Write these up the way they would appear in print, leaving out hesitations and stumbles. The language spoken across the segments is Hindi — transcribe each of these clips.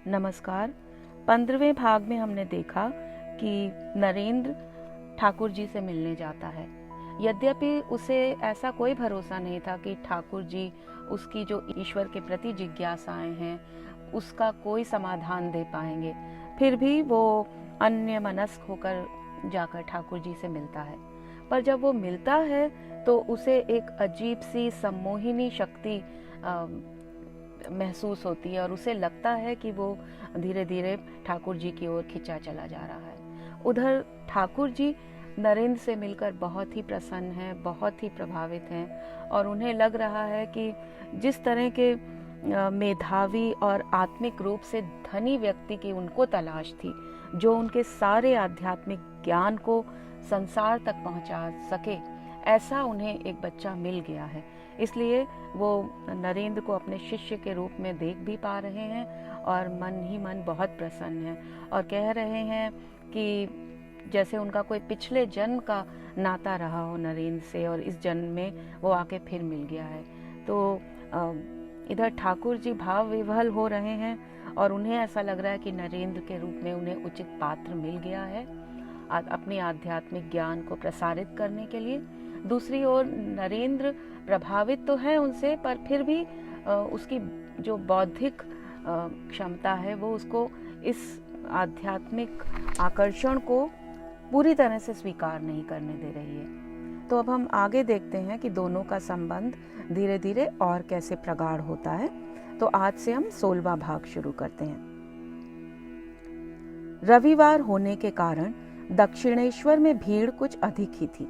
नमस्कार। 15वें भाग में हमने देखा कि नरेंद्र ठाकुर जी से मिलने जाता है। यद्यपि उसे ऐसा कोई भरोसा नहीं था कि ठाकुर जी उसकी जो ईश्वर के प्रति जिज्ञासाएं हैं उसका कोई समाधान दे पाएंगे, फिर भी वो अन्य मनस्क होकर जाकर ठाकुर जी से मिलता है। पर जब वो मिलता है तो उसे एक अजीब सी सम्मोहिनी शक्ति महसूस होती है और उसे लगता है कि वो धीरे धीरे ठाकुर जी की ओर खिंचा चला जा रहा है। उधर ठाकुर जी नरेंद्र से मिलकर बहुत ही प्रसन्न हैं, बहुत ही प्रभावित हैं और उन्हें लग रहा है कि जिस तरह के मेधावी और आत्मिक रूप से धनी व्यक्ति की उनको तलाश थी, जो उनके सारे आध्यात्मिक ज्ञान को संसार तक पहुंचा सके, ऐसा उन्हें एक बच्चा मिल गया है। इसलिए वो नरेंद्र को अपने शिष्य के रूप में देख भी पा रहे हैं और मन ही मन बहुत प्रसन्न है और कह रहे हैं कि जैसे उनका कोई पिछले जन्म का नाता रहा हो नरेंद्र से और इस जन्म में वो आके फिर मिल गया है। तो इधर ठाकुर जी भाव विह्वल हो रहे हैं और उन्हें ऐसा लग रहा है कि नरेंद्र के रूप में उन्हें उचित पात्र मिल गया है अपने आध्यात्मिक ज्ञान को प्रसारित करने के लिए। दूसरी ओर नरेंद्र प्रभावित तो है उनसे, पर फिर भी उसकी जो बौद्धिक क्षमता है वो उसको इस आध्यात्मिक आकर्षण को पूरी तरह से स्वीकार नहीं करने दे रही है। तो अब हम आगे देखते हैं कि दोनों का संबंध धीरे धीरे और कैसे प्रगाढ़ होता है। तो आज से हम 16वां भाग शुरू करते हैं। रविवार होने के कारण दक्षिणेश्वर में भीड़ कुछ अधिक ही थी।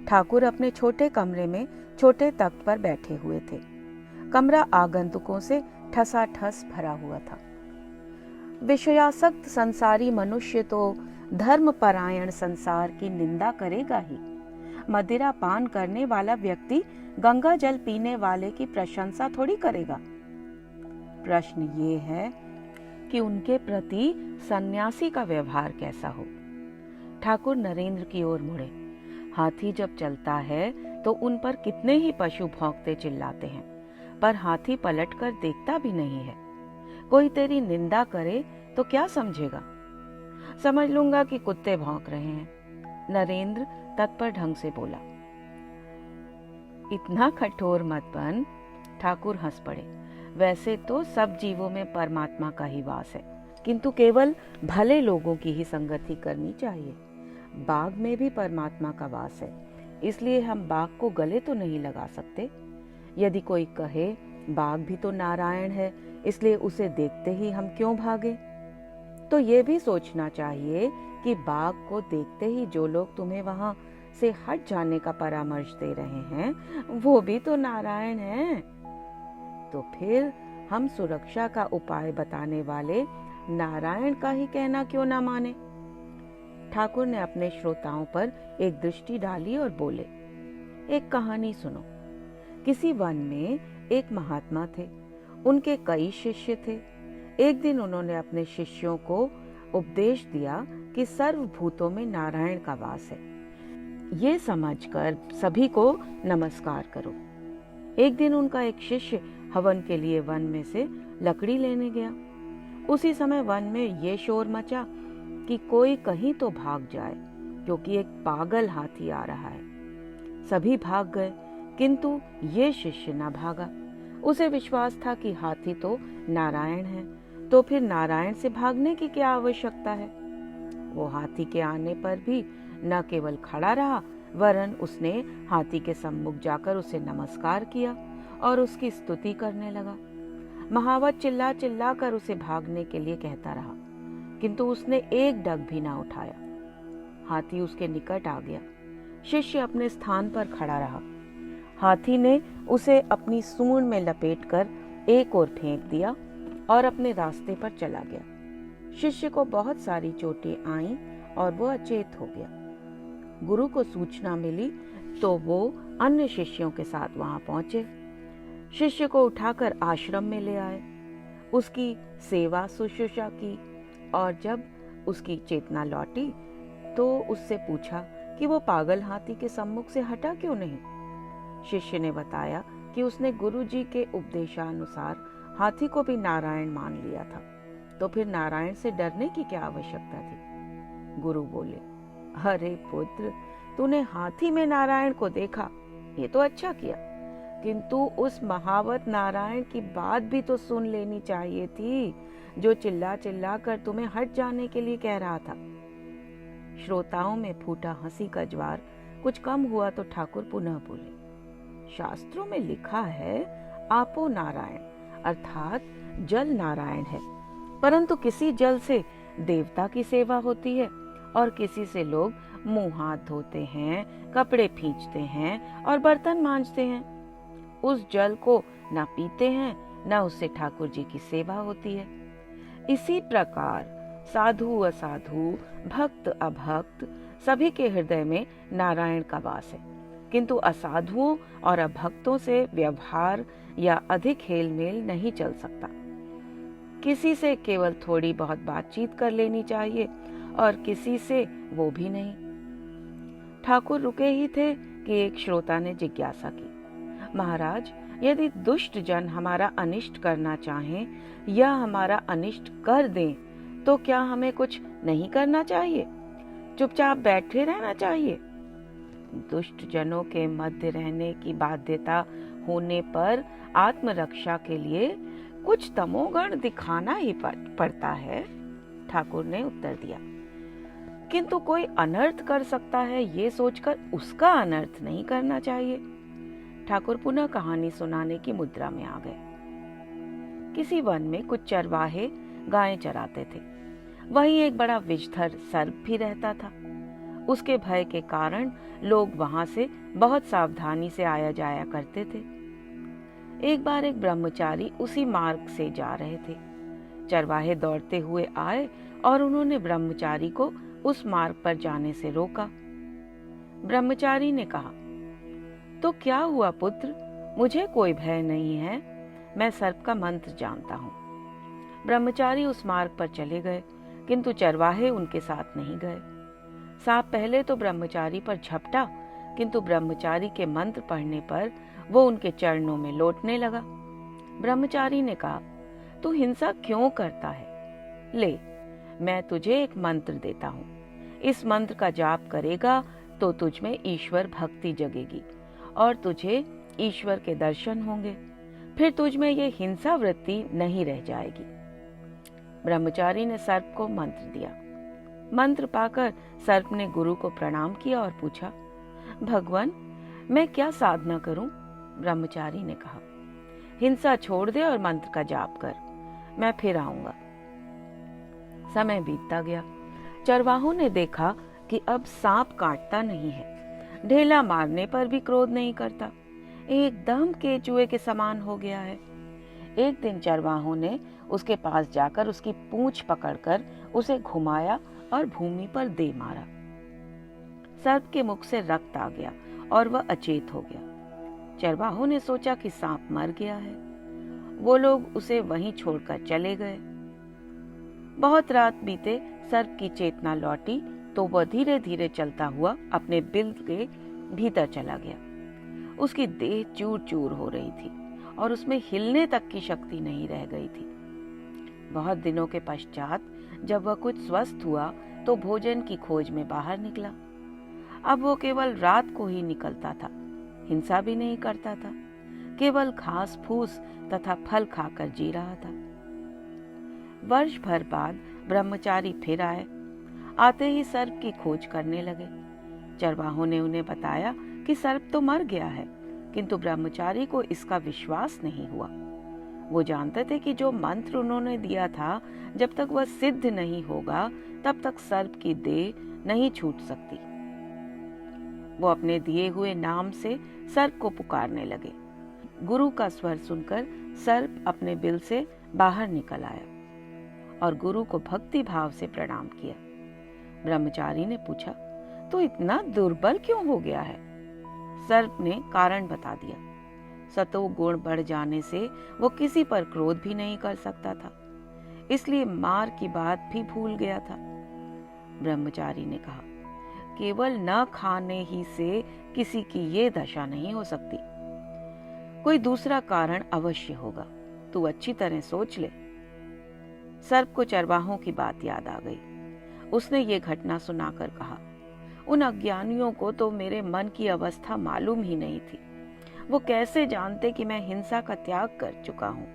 ठाकुर अपने छोटे कमरे में छोटे तख्त पर बैठे हुए थे। कमरा आगंतुकों से ठसाठस भरा हुआ था। विषयासक्त संसारी मनुष्य तो धर्मपरायण संसार की निंदा करेगा ही। मदिरा पान करने वाला व्यक्ति गंगा जल पीने वाले की प्रशंसा थोड़ी करेगा। प्रश्न ये है कि उनके प्रति सन्यासी का व्यवहार कैसा हो। ठाकुर नरेंद्र की ओर मुड़े। हाथी जब चलता है तो उन पर कितने ही पशु भौंकते चिल्लाते हैं, पर हाथी पलटकर देखता भी नहीं है। कोई तेरी निंदा करे तो क्या समझेगा? समझ लूंगा कि कुत्ते भौंक रहे हैं। नरेंद्र तत्पर ढंग से बोला। इतना कठोर मत बन। ठाकुर हंस पड़े। वैसे तो सब जीवों में परमात्मा का ही वास है, किंतु केवल भले लोगों की ही संगति करनी चाहिए। बाघ में भी परमात्मा का वास है, इसलिए हम बाघ को गले तो नहीं लगा सकते। यदि कोई कहे बाघ भी तो नारायण है, इसलिए उसे देखते ही हम क्यों भागे, तो ये भी सोचना चाहिए कि बाघ को देखते ही जो लोग तुम्हें वहां से हट जाने का परामर्श दे रहे हैं वो भी तो नारायण हैं। तो फिर हम सुरक्षा का उपाय बताने वाले नारायण का ही कहना क्यों ना माने। ठाकुर ने अपने श्रोताओं पर एक दृष्टि डाली और बोले, एक कहानी सुनो। किसी वन में एक महात्मा थे। उनके कई शिष्य थे। एक दिन उन्होंने अपने शिष्यों को उपदेश दिया कि सर्वभूतों में नारायण का वास है। ये समझकर सभी को नमस्कार करो। एक दिन उनका एक शिष्य हवन के लिए वन में से लकड़ी लेने गया। उसी समय वन में ये शोर मचा कि कोई कहीं तो भाग जाए, क्योंकि एक पागल हाथी आ रहा है। सभी भाग गए, किंतु ये शिष्य न भागा। उसे विश्वास था कि हाथी तो नारायण है, तो फिर नारायण से भागने की क्या आवश्यकता है। वो हाथी के आने पर भी न केवल खड़ा रहा, वरन उसने हाथी के सम्मुख जाकर उसे नमस्कार किया और उसकी स्तुति करने लगा। महावत चिल्ला चिल्ला कर उसे भागने के लिए कहता रहा, किंतु उसने एक डग भी ना उठाया। हाथी उसके निकट आ गया। शिष्य अपने स्थान पर खड़ा रहा। हाथी ने उसे अपनी सूंड में लपेटकर एक ओर फेंक दिया और अपने रास्ते पर चला गया। शिष्य को बहुत सारी चोटें आईं और वो अचेत हो गया। गुरु को सूचना मिली तो वो अन्य शिष्यों के साथ वहां पहुंचे। शिष्य को उठाकर आश्रम में ले आए, उसकी सेवा शुश्रूषा की और जब उसकी चेतना लौटी तो उससे पूछा कि वो पागल हाथी के सम्मुख से हटा क्यों नहीं। शिष्य ने बताया कि उसने गुरुजी के उपदेशानुसार हाथी को भी नारायण मान लिया था, तो फिर नारायण से डरने की क्या आवश्यकता थी? गुरु बोले, अरे पुत्र, तूने हाथी में नारायण को देखा, ये तो अच्छा किया, किंतु उस महावत नारायण की बात भी तो सुन लेनी चाहिए थी, जो चिल्ला चिल्ला कर तुम्हें हट जाने के लिए कह रहा था। श्रोताओं में फूटा हंसी का ज्वार कुछ कम हुआ तो ठाकुर पुनः बोले, शास्त्रों में लिखा है आपो नारायण, अर्थात जल नारायण है, परंतु किसी जल से देवता की सेवा होती है और किसी से लोग मुंह हाथ धोते हैं, कपड़े खींचते हैं और बर्तन मांजते हैं। उस जल को न पीते हैं, न उससे ठाकुर जी की सेवा होती है। इसी प्रकार साधु असाधु, भक्त अभक्त, सभी के हृदय में नारायण का वास है, किंतु असाधुओं और अभक्तों से व्यवहार या अधिक हेल मेल नहीं चल सकता। किसी से केवल थोड़ी बहुत बातचीत कर लेनी चाहिए और किसी से वो भी नहीं। ठाकुर रुके ही थे कि एक श्रोता ने जिज्ञासा की, महाराज, यदि दुष्ट जन हमारा अनिष्ट करना चाहें या हमारा अनिष्ट कर दें, तो क्या हमें कुछ नहीं करना चाहिए? चुपचाप बैठे रहना चाहिए? दुष्ट जनों के मध्य रहने की बाध्यता होने पर आत्मरक्षा के लिए कुछ तमोगुण दिखाना ही पड़ता है, ठाकुर ने उत्तर दिया। किंतु कोई अनर्थ कर सकता है, ये सोचकर उसका अनर्थ नहीं करना चाहिए। ठाकुर पुनः कहानी सुनाने की मुद्रा में आ गए। किसी वन में कुछ चरवाहे गायें चराते थे। वहीं एक बड़ा विषधर सर्प भी रहता था। उसके भय के कारण लोग वहां से बहुत सावधानी से आया जाया करते थे। एक बार एक ब्रह्मचारी उसी मार्ग से जा रहे थे। चरवाहे दौड़ते हुए आए और उन्होंने ब्रह्मचारी को उस मार्ग पर जाने से रोका। ब्रह्मचारी ने कहा, तो क्या हुआ पुत्र, मुझे कोई भय नहीं है, मैं सर्प का मंत्र जानता हूँ। ब्रह्मचारी उस मार्ग पर चले गए, किंतु चरवाहे उनके साथ नहीं गए। सांप पहले तो ब्रह्मचारी पर झपटा, किंतु ब्रह्मचारी के मंत्र पढ़ने पर वो उनके चरणों में लौटने लगा। ब्रह्मचारी ने कहा, तू हिंसा क्यों करता है? ले, मैं तुझे एक मंत्र देता हूँ। इस मंत्र का जाप करेगा तो तुझ में ईश्वर भक्ति जगेगी और तुझे ईश्वर के दर्शन होंगे। फिर तुझ में ये हिंसा वृत्ति नहीं रह जाएगी। ब्रह्मचारी ने सर्प को मंत्र दिया। मंत्र पाकर सर्प ने गुरु को प्रणाम किया और पूछा, भगवान, मैं क्या साधना करूं? ब्रह्मचारी ने कहा, हिंसा छोड़ दे और मंत्र का जाप कर, मैं फिर आऊंगा। समय बीतता गया। चरवाहों ने देखा कि अब सांप काटता नहीं है, ढेला मारने पर भी क्रोध नहीं करता, एकदम केचुए के समान हो गया है। एक दिन चरवाहों ने उसके पास जाकर उसकी पूंछ पकड़कर उसे घुमाया और भूमि पर दे मारा। सर्प के मुख से रक्त आ गया और वह अचेत हो गया। चरवाहों ने सोचा कि सांप मर गया है। वो लोग उसे वहीं छोड़कर चले गए। बहुत रात बीते सर्प की चेतना लौटी तो वह धीरे धीरे चलता हुआ अपने बिल के भीतर चला गया। उसकी देह चूर चूर हो रही थी और उसमें हिलने तक की शक्ति नहीं रह गई थी। बहुत दिनों के पश्चात जब वह कुछ स्वस्थ हुआ तो भोजन की खोज में बाहर निकला। अब वो केवल रात को ही निकलता था, हिंसा भी नहीं करता था, केवल घास फूस तथा फल खाकर जी रहा था। वर्ष भर बाद ब्रह्मचारी फिर आए। आते ही सर्प की खोज करने लगे। चरवाहों ने उन्हें बताया कि सर्प तो मर गया है, किंतु ब्रह्मचारी को इसका विश्वास नहीं हुआ। वो जानते थे कि जो मंत्र उन्होंने दिया था, जब तक वह सिद्ध नहीं होगा तब तक सर्प की देह नहीं छूट सकती। वो अपने दिए हुए नाम से सर्प को पुकारने लगे। गुरु का स्वर सुनकर सर्प अपने बिल से बाहर निकल आया और गुरु को भक्ति भाव से प्रणाम किया। ब्रह्मचारी ने पूछा, तो इतना दुर्बल क्यों हो गया है? सर्प ने कारण बता दिया। सतो गुण बढ़ जाने से वो किसी पर क्रोध भी नहीं कर सकता था, इसलिए मार की बात भी भूल गया था। ब्रह्मचारी ने कहा, केवल न खाने ही से किसी की ये दशा नहीं हो सकती, कोई दूसरा कारण अवश्य होगा, तू अच्छी तरह सोच ले। सर्प को चरवाहों की बात याद आ गई। उसने ये घटना सुनाकर कहा, उन अज्ञानियों को तो मेरे मन की अवस्था मालूम ही नहीं थी। वो कैसे जानते कि मैं हिंसा का त्याग कर चुका हूं।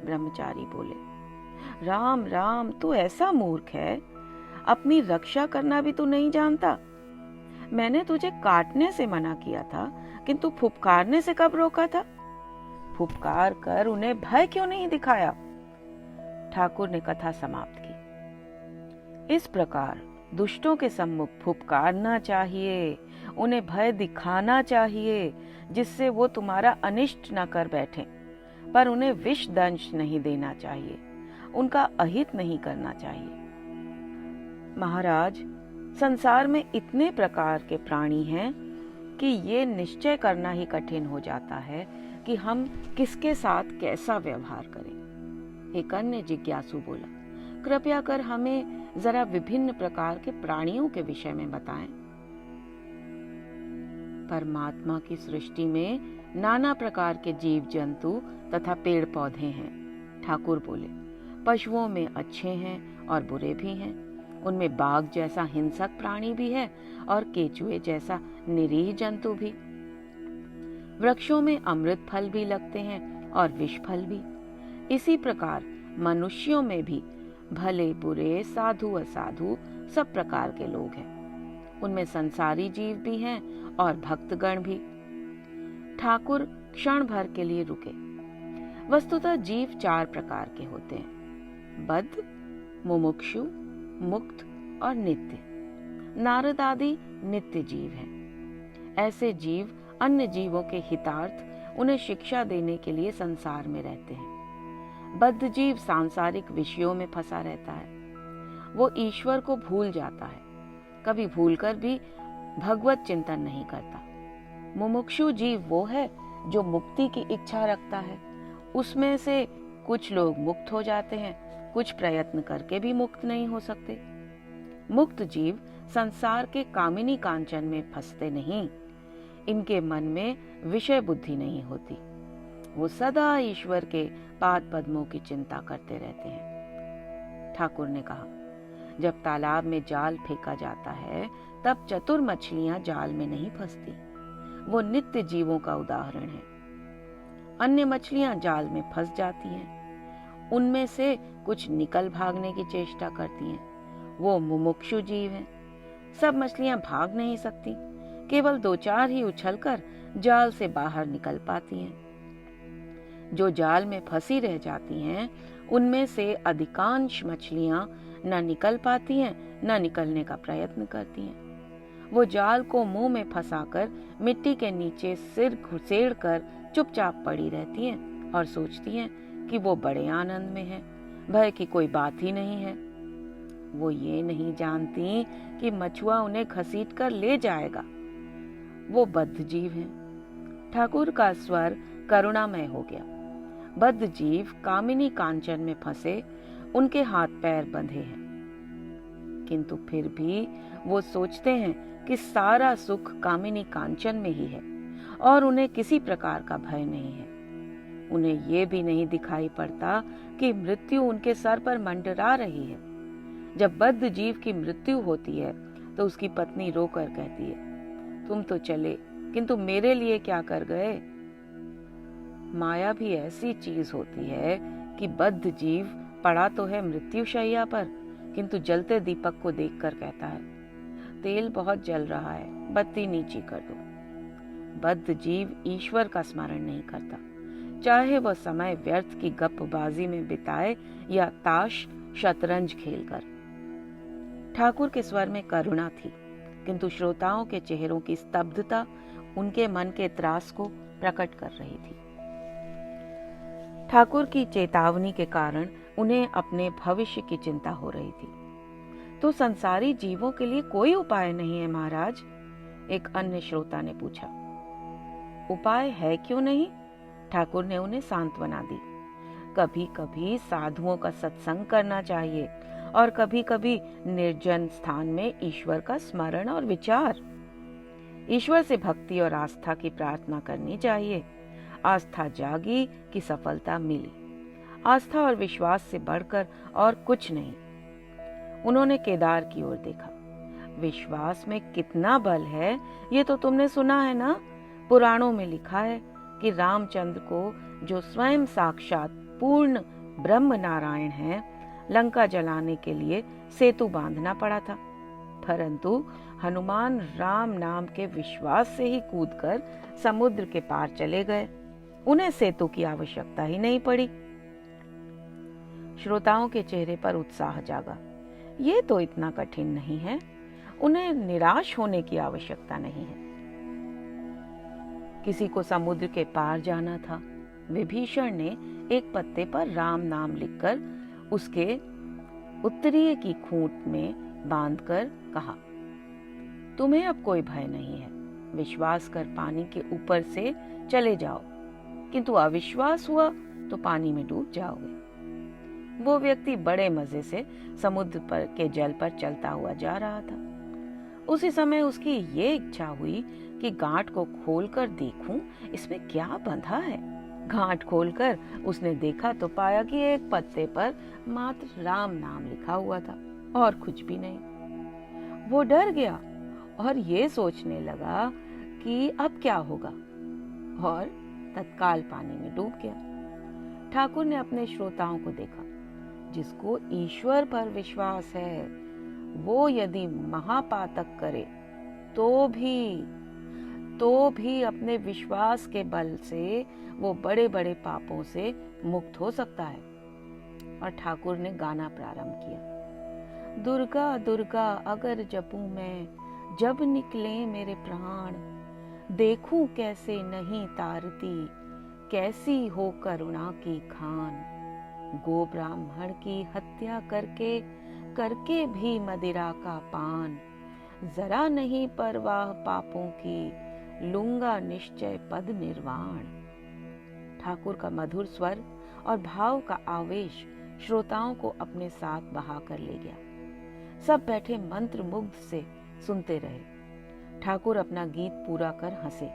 ब्रह्मचारी बोले, राम राम, तू ऐसा मूर्ख है, अपनी रक्षा करना भी तू नहीं जानता। मैंने तुझे काटने से मना किया था, किंतु फुफकारने से कब रोका था? फुफकार कर उन्हें भय क्यों नहीं दिखाया? ठाकुर ने कथा समाप्त की। इस प्रकार दुष्टों के सम्मुख फुफकारना चाहिए, उन्हें भय दिखाना चाहिए, जिससे वो तुम्हारा अनिष्ट न कर बैठे, पर उन्हें विष दंश नहीं देना चाहिए, उनका अहित नहीं करना चाहिए। महाराज, संसार में इतने प्रकार के प्राणी हैं कि ये निश्चय करना ही कठिन हो जाता है कि हम किसके साथ कैसा व्यवहार करें। एक अन्य जिज्ञासु बोला, कृपया कर हमें जरा विभिन्न प्रकार के प्राणियों के विषय में बताएं। परमात्मा की सृष्टि में नाना प्रकार के जीव जंतु तथा पेड़ पौधे हैं। ठाकुर बोले, पशुओं में अच्छे हैं और बुरे भी हैं। उनमें बाघ जैसा हिंसक प्राणी भी है और केचुए जैसा निरीह जंतु भी। वृक्षों में अमृत फल भी लगते हैं और विष फल भी। इसी प्रकार मनुष्यों में भी भले बुरे, साधु असाधु सब प्रकार के लोग हैं। उनमें संसारी जीव भी हैं और भक्तगण भी। ठाकुर क्षण भर के लिए रुके। वस्तुतः जीव 4 प्रकार के होते हैं, बद्ध, मुमुक्षु, मुक्त और नित्य। नारद आदि नित्य जीव हैं। ऐसे जीव अन्य जीवों के हितार्थ उन्हें शिक्षा देने के लिए संसार में रहते हैं। बद्ध जीव सांसारिक विषयों में फंसा रहता है। वो ईश्वर को भूल जाता है, कभी भूलकर भी भगवत चिंतन नहीं करता। मुमुक्षु जीव वो है जो मुक्ति की इच्छा रखता है। उसमें से कुछ लोग मुक्त हो जाते हैं, कुछ प्रयत्न करके भी मुक्त नहीं हो सकते। मुक्त जीव संसार के कामिनी कांचन में फंसते नहीं। इनके मन में विषय बुद्धि नहीं होती। वो सदा ईश्वर के पाद पद्मों की चिंता करते रहते हैं। ठाकुर ने कहा, जब तालाब में जाल फेंका जाता है तब चतुर मछलियां जाल में नहीं फंसती। वो नित्य जीवों का उदाहरण है। अन्य मछलियां जाल में फंस जाती हैं। उनमें से कुछ निकल भागने की चेष्टा करती हैं। वो मुमुक्षु जीव हैं। सब मछलियां भाग नहीं सकती, केवल 2-4 ही उछलकर जाल से बाहर निकल पाती हैं। जो जाल में फंसी रह जाती हैं, उनमें से अधिकांश मछलियां न निकल पाती हैं, न निकलने का प्रयत्न करती हैं। वो जाल को मुंह में फंसाकर मिट्टी के नीचे सिर घुसेड़ कर चुपचाप पड़ी रहती हैं और सोचती हैं कि वो बड़े आनंद में हैं, भय की कोई बात ही नहीं है। वो ये नहीं जानती कि मछुआ उन्हें घसीट कर ले जाएगा। वो बद्ध जीव हैं। ठाकुर का स्वर करुणामय हो गया। बद्ध जीव कामिनी कांचन में फंसे, उनके हाथ पैर बंधे हैं, किंतु फिर भी वो सोचते हैं कि सारा सुख कामिनी कांचन में ही है और उन्हें किसी प्रकार का भय नहीं है। उन्हें ये भी नहीं दिखाई पड़ता कि मृत्यु उनके सर पर मंडरा रही है। जब बद्ध जीव की मृत्यु होती है तो उसकी पत्नी रोकर कहती है, तुम तो चले, किंतु मेरे लिए क्या कर गए? माया भी ऐसी चीज होती है कि बद्ध जीव पड़ा तो है मृत्युशैया पर, किंतु जलते दीपक को देखकर कहता है, तेल बहुत जल रहा है, बत्ती नीची कर दो। बद्ध जीव ईश्वर का स्मरण नहीं करता, चाहे वह समय व्यर्थ की गपबाजी में बिताए या ताश शतरंज खेलकर। ठाकुर के स्वर में करुणा थी, किंतु श्रोताओं के चेहरों की स्तब्धता उनके मन के त्रास को प्रकट कर रही थी। ठाकुर की चेतावनी के कारण उन्हें अपने भविष्य की चिंता हो रही थी। तो संसारी जीवों के लिए कोई उपाय नहीं है महाराज? एक अन्य श्रोता ने पूछा। उपाय है क्यों नहीं? ठाकुर ने उन्हें सांत्वना दी। कभी कभी साधुओं का सत्संग करना चाहिए और कभी कभी निर्जन स्थान में ईश्वर का स्मरण और विचार। ईश्वर से भक्ति और आस्था की प्रार्थना करनी चाहिए। आस्था जागी कि सफलता मिली। आस्था और विश्वास से बढ़कर और कुछ नहीं। उन्होंने केदार की ओर देखा। विश्वास में कितना बल है ये तो तुमने सुना है ना। पुराणों में लिखा है कि रामचंद्र को, जो स्वयं साक्षात पूर्ण ब्रह्म नारायण हैं, लंका जलाने के लिए सेतु बांधना पड़ा था, परंतु हनुमान राम नाम के विश्वास से ही कूदकर समुद्र के पार चले गए। उन्हें सेतु की आवश्यकता ही नहीं पड़ी। श्रोताओं के चेहरे पर उत्साह जागा। ये तो इतना कठिन नहीं है, उन्हें निराश होने की आवश्यकता नहीं है। किसी को समुद्र के पार जाना था। विभीषण ने एक पत्ते पर राम नाम लिखकर उसके उत्तरीय की खूंट में बांधकर कहा, तुम्हें अब कोई भय नहीं है, विश्वास कर पानी के ऊपर से चले जाओ, किंतु अविश्वास हुआ तो पानी में डूब जाओगे। वो व्यक्ति बड़े मजे से समुद्र पर के जल पर चलता हुआ जा रहा था। उसी समय उसकी ये इच्छा हुई कि गांठ को खोलकर देखूं इसमें क्या बंधा है। गांठ खोलकर उसने देखा तो पाया कि एक पत्ते पर मात्र राम नाम लिखा हुआ था और कुछ भी नहीं। वो डर गया और ये सोचने लगा कि अब क्या होगा, और तत्काल पानी में डूब गया। ठाकुर ने अपने श्रोताओं को देखा। जिसको ईश्वर पर विश्वास है वो यदि महापातक करे तो भी अपने विश्वास के बल से वो बड़े बड़े पापों से मुक्त हो सकता है। और ठाकुर ने गाना प्रारंभ किया। दुर्गा दुर्गा अगर जपूं मैं, जब निकले मेरे प्राण, देखूं कैसे नहीं तारती, कैसी हो करुणा की खान। गो ब्राह्मण की हत्या करके भी मदिरा का पान, जरा नहीं परवाह पापों की, लूंगा निश्चय पद निर्वाण। ठाकुर का मधुर स्वर और भाव का आवेश श्रोताओं को अपने साथ बहा कर ले गया। सब बैठे मंत्र मुग्ध से सुनते रहे। ठाकुर अपना गीत पूरा कर हंसे।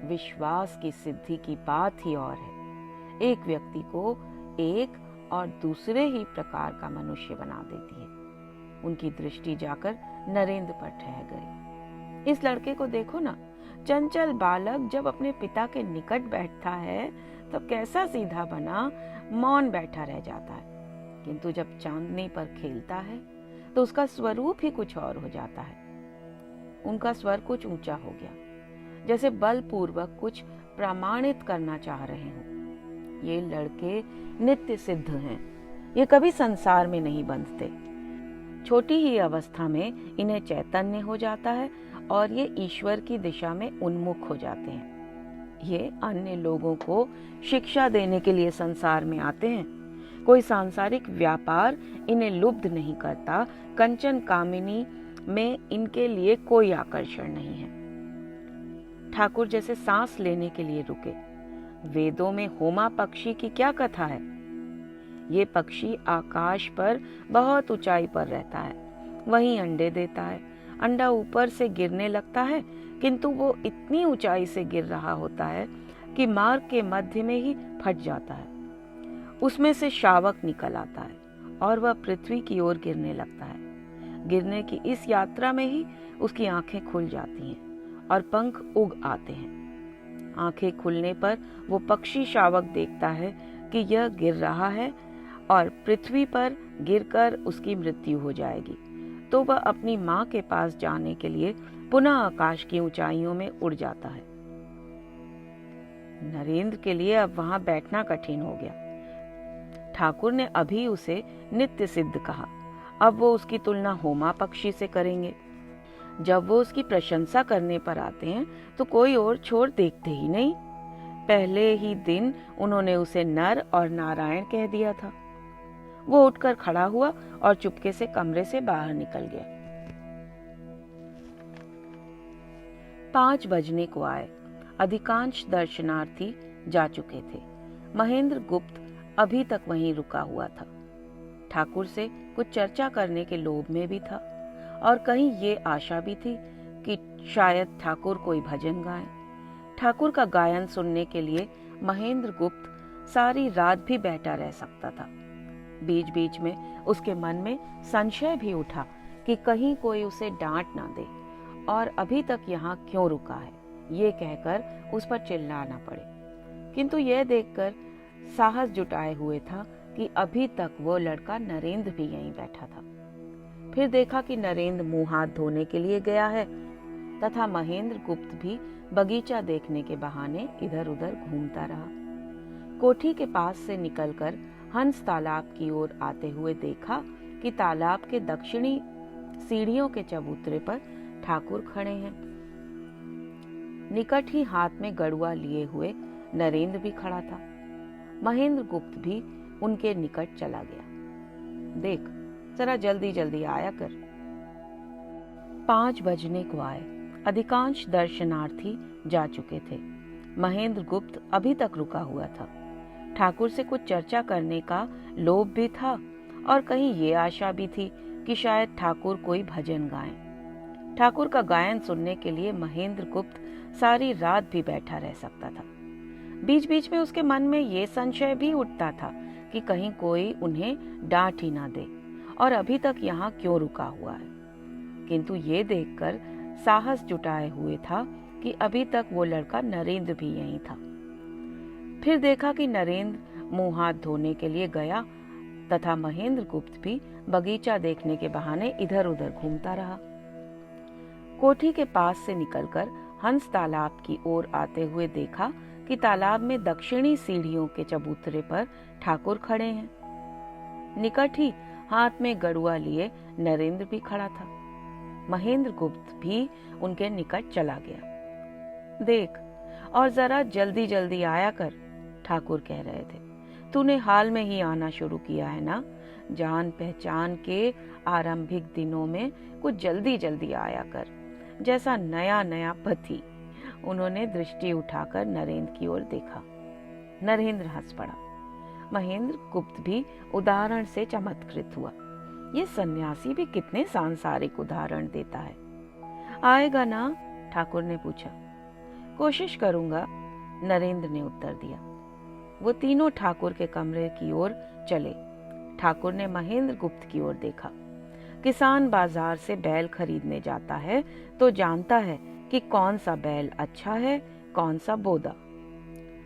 विश्वास की सिद्धि की बात ही और है। एक व्यक्ति को एक और दूसरे ही प्रकार का मनुष्य बना देती है। उनकी दृष्टि जाकर नरेंद्र पर ठहर गई। इस लड़के को देखो ना, चंचल बालक जब अपने पिता के निकट बैठता है तो कैसा सीधा बना मौन बैठा रह जाता है, किंतु जब चांदनी पर खेलता है तो उसका स्वरूप ही कुछ और हो जाता है। उनका स्वर कुछ ऊंचा हो गया, जैसे बलपूर्वक कुछ प्रमाणित करना चाह रहे हों। ये लड़के नित्य सिद्ध हैं, ये कभी संसार में नहीं बंधते। छोटी ही अवस्था में इन्हें चैतन्य हो जाता है और ये ईश्वर की दिशा में उन्मुख हो जाते हैं। ये अन्य लोगों को शिक्षा देने के लिए संसार में आते हैं। कोई सांसारिक व्यापार इन्हें लुब्ध नहीं करता। कंचन कामिनी में इनके लिए कोई आकर्षण नहीं है। ठाकुर जैसे सांस लेने के लिए रुके। वेदों में होमा पक्षी की क्या कथा है? ये पक्षी आकाश पर बहुत ऊंचाई पर रहता है, वहीं अंडे देता है। अंडा ऊपर से गिरने लगता है, किंतु वो इतनी ऊंचाई से गिर रहा होता है कि मार्ग के मध्य में ही फट जाता है। उसमें से शावक निकल आता है और वह पृथ्वी की ओर गिरने लगता है। गिरने की इस यात्रा में ही उसकी आंखें खुल जाती हैं और पंख उग आते हैं। आंखें खुलने पर वो पक्षी शावक देखता है कि यह गिर रहा है और पृथ्वी पर गिरकर उसकी मृत्यु हो जाएगी, तो वह अपनी मां के पास जाने के लिए पुनः आकाश की ऊंचाइयों में उड़ जाता है। नरेंद्र के लिए अब वहां बैठना कठिन हो गया। ठाकुर ने अभी उसे नित्य सिद्ध कहा, अब वो उसकी तुलना होमा पक्षी से करेंगे। जब वो उसकी प्रशंसा करने पर आते हैं तो कोई और छोर देखते ही नहीं। पहले ही दिन उन्होंने उसे नर और नारायण कह दिया था। वो उठकर खड़ा हुआ और चुपके से कमरे से बाहर निकल गया। 5 बजने को आए। अधिकांश दर्शनार्थी जा चुके थे। महेंद्र गुप्त अभी तक वहीं रुका हुआ था। ठाकुर से कुछ चर्चा करने के लोभ में भी था और कहीं ये आशा भी थी कि शायद ठाकुर कोई भजन गाएं। ठाकुर का गायन सुनने के लिए महेंद्र गुप्त सारी रात भी बैठा रह सकता था। बीच बीच में उसके मन में संशय भी उठा कि कहीं कोई उसे डांट ना दे और अभी तक यहाँ क्यों रुका है, ये कहकर उस पर चिल्लाना पड़े। किंतु यह देखकर साहस जुटाए हुए था कि अभी तक वो लड़का नरेंद्र भी यहीं बैठा था। फिर देखा कि नरेंद्र मुंह हाथ धोने के लिए गया है तथा महेंद्र गुप्त भी बगीचा देखने के बहाने इधर उधर घूमता रहा। कोठी के पास से निकलकर हंस तालाब की ओर आते हुए देखा कि तालाब के दक्षिणी सीढ़ियों के चबूतरे पर ठाकुर खड़े हैं। निकट ही हाथ में गड़ुआ लिए हुए नरेंद्र भी खड़ा था। महेंद्र गुप्त भी उनके निकट चला गया। देख, जरा जल्दी जल्दी आया कर। 5 बजने को आए। अधिकांश दर्शनार्थी जा चुके थे। महेंद्र गुप्त अभी तक रुका हुआ था। ठाकुर से कुछ चर्चा करने का लोभ भी था और कहीं ये आशा भी थी कि शायद ठाकुर कोई भजन गाएं। ठाकुर का गायन सुनने के लिए महेंद्र गुप्त सारी रात भी बैठा रह सकता था। बीच बीच में उसके मन में ये संशय भी उठता था कि कहीं कोई उन्हें डांट ही ना दे और अभी तक यहाँ क्यों रुका हुआ है। किंतु ये देखकर साहस जुटाए हुए था कि अभी तक वो लड़का नरेंद्र भी यहीं था। फिर देखा कि नरेंद्र मुंह हाथ धोने के लिए गया तथा महेंद्र गुप्त भी बगीचा देखने के बहाने इधर उधर घूमता रहा। कोठी के पास से निकलकर हंस तालाब की ओर आते हुए देखा कि तालाब में दक्षिणी सीढ़ियों के चबूतरे पर ठाकुर खड़े हैं। निकट ही हाथ में गड़ुआ लिए नरेंद्र भी खड़ा था। महेंद्र गुप्त भी उनके निकट चला गया। देख, और जरा जल्दी जल्दी आया कर, ठाकुर कह रहे थे। तूने हाल में ही आना शुरू किया है ना? जान पहचान के आरंभिक दिनों में कुछ जल्दी जल्दी आया कर, जैसा नया नया पति। उन्होंने दृष्टि उठाकर नरेंद्र की ओर देखा। नरेंद्र हंस पड़ा। महेंद्र गुप्त भी उदाहरण से चमत्कृत हुआ। ये सन्यासी भी कितने सांसारिक उदाहरण देता है। आएगा ना? ठाकुर ने पूछा। कोशिश करूंगा, नरेंद्र ने उत्तर दिया। वो तीनों ठाकुर के कमरे की ओर चले। ठाकुर ने महेंद्र गुप्त की ओर देखा। किसान बाजार से बैल खरीदने जाता है तो जानता है कि कौन सा बैल अच्छा है, कौन सा बोदा।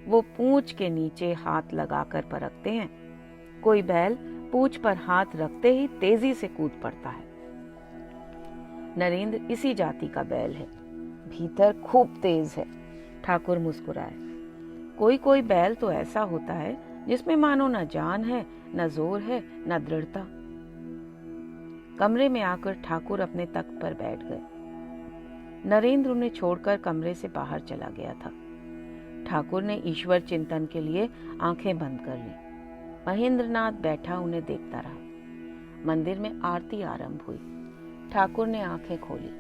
वो पूंछ के नीचे हाथ लगाकर परखते हैं। कोई बैल पूंछ पर हाथ रखते ही तेजी से कूद पड़ता है। नरेंद्र इसी जाति का बैल है, भीतर खूब तेज है। ठाकुर मुस्कुराए। कोई कोई बैल तो ऐसा होता है जिसमें मानो न जान है, न जोर है, न दृढ़ता। कमरे में आकर ठाकुर अपने तख्त पर बैठ गए। नरेंद्र उन्हें छोड़कर कमरे से बाहर चला गया था। ठाकुर ने ईश्वर चिंतन के लिए आंखें बंद कर ली। महेंद्रनाथ बैठा उन्हें देखता रहा। मंदिर में आरती आरंभ हुई। ठाकुर ने आंखें खोली।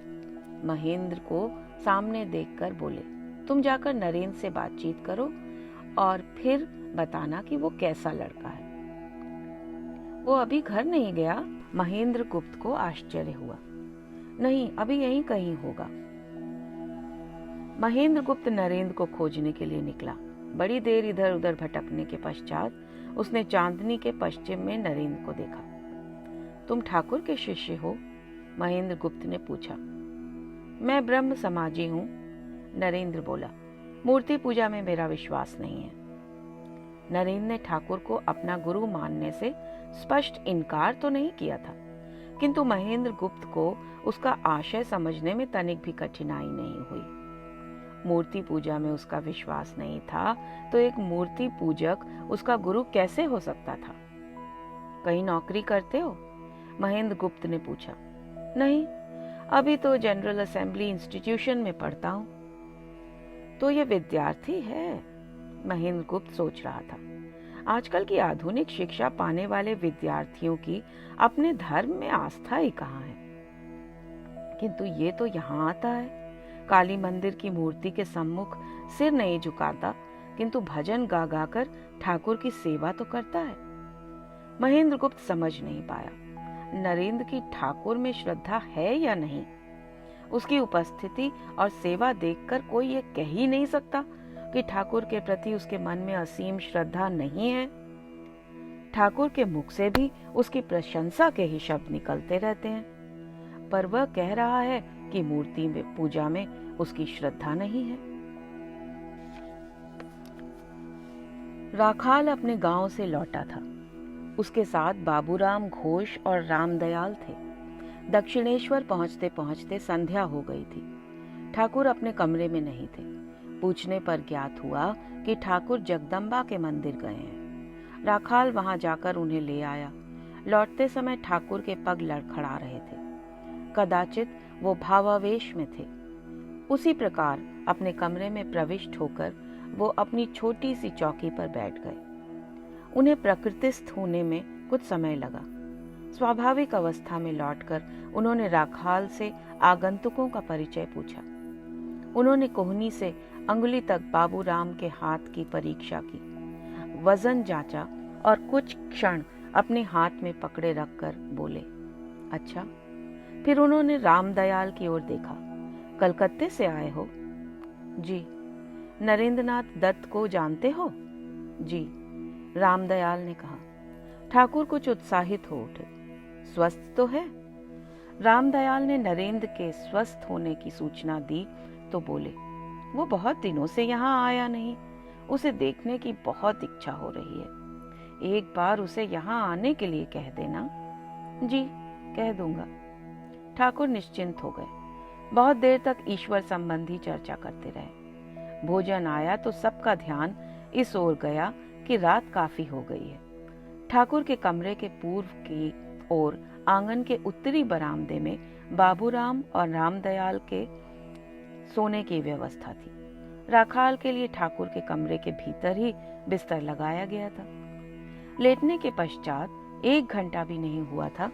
महेंद्र को सामने देखकर बोले, तुम जाकर नरेंद्र से बातचीत करो और फिर बताना कि वो कैसा लड़का है। वो अभी घर नहीं गया? महेंद्र गुप्त को आश्चर्य हुआ। नहीं, अभी यहीं कहीं होगा। महेंद्र गुप्त नरेंद्र को खोजने के लिए निकला। बड़ी देर इधर उधर भटकने के पश्चात उसने चांदनी के पश्चिम में नरेंद्र को देखा। तुम ठाकुर के शिष्य हो? महेंद्र गुप्त ने पूछा। मैं ब्रह्म समाजी हूँ, नरेंद्र बोला। मूर्ति पूजा में मेरा विश्वास नहीं है। नरेंद्र ने ठाकुर को अपना गुरु मानने से स्पष्ट इनकार तो नहीं किया था, किंतु महेंद्र गुप्त को उसका आशय समझने में तनिक भी कठिनाई नहीं हुई। मूर्ति पूजा में उसका विश्वास नहीं था तो एक मूर्ति पूजक उसका गुरु कैसे हो सकता था? कहीं नौकरी करते हो? महेंद्र गुप्त ने पूछा। नहीं, अभी तो जनरल असेंबली इंस्टीट्यूशन में पढ़ता हूँ। तो ये विद्यार्थी है, महेंद्र गुप्त सोच रहा था। आजकल की आधुनिक शिक्षा पाने वाले विद्यार्थियों की अपने धर्म में आस्था ही कहाँ है। किंतु ये तो यहाँ आता है, काली मंदिर की मूर्ति के सम्मुख सिर नहीं झुकाता, किंतु भजन गा गा कर ठाकुर की सेवा तो करता है। महेंद्र गुप्त समझ नहीं पाया नरेंद्र की ठाकुर में श्रद्धा है या नहीं। उसकी उपस्थिति और सेवा देखकर कोई ये कह ही नहीं सकता कि ठाकुर के प्रति उसके मन में असीम श्रद्धा नहीं है? ठाकुर के मुख से भी उसकी प्रशंसा के ही शब्द निकलते रहते हैं, पर वह कह रहा है कि मूर्ति में पूजा में उसकी श्रद्धा नहीं है। राखाल अपने गांव से लौटा था। उसके साथ बाबूराम घोष और रामदयाल थे। दक्षिणेश्वर पहुंचते पहुंचते संध्या हो गई थी। ठाकुर अपने कमरे में नहीं थे। पूछने पर ज्ञात हुआ कि ठाकुर जगदम्बा के मंदिर गए हैं। राखाल वहां जाकर उन्हें ले आया। लौटते समय ठाकुर के पग लड़खड़ा रहे थे। कदाचित वो भावावेश में थे। उसी प्रकार अपने कमरे में प्रविष्ट होकर वो अपनी छोटी सी चौकी पर बैठ गए। उन्हें प्रकृतिस्थ होने में कुछ समय लगा। स्वाभाविक अवस्था में लौटकर उन्होंने राखाल से आगंतुकों का परिचय पूछा। उन्होंने कोहनी से अंगुली तक बाबूराम के हाथ की परीक्षा की, वजन जांचा और कुछ क्षण अपने हाथ में पकड़े रखकर बोले, अच्छा। फिर उन्होंने रामदयाल की ओर देखा। कलकत्ते से आए हो? जी। नरेंद्रनाथ दत्त को जानते हो? जी। रामदयाल ने कहा। ठाकुर कुछ उत्साहित हो उठे। स्वस्थ तो है? रामदयाल ने नरेंद्र के स्वस्थ होने की सूचना दी तो बोले, वो बहुत दिनों से यहाँ आया नहीं। उसे देखने की बहुत इच्छा हो रही है। एक बार उसे यहाँ आने के लिए कह देना। जी, कह दूंगा। ठाकुर निश्चिंत हो गए। बहुत देर तक ईश्वर संबंधी चर्चा करते रहे। भोजन आया तो सबका ध्यान इस ओर गया कि रात काफी हो गई है। ठाकुर के कमरे के पूर्व की ओर आंगन के उत्तरी बरामदे में बाबूराम और रामदयाल के सोने की व्यवस्था थी। राखाल के लिए ठाकुर के कमरे के भीतर ही बिस्तर लगाया गया था। लेटने के पश्चात 1 घंटा भी नहीं हुआ था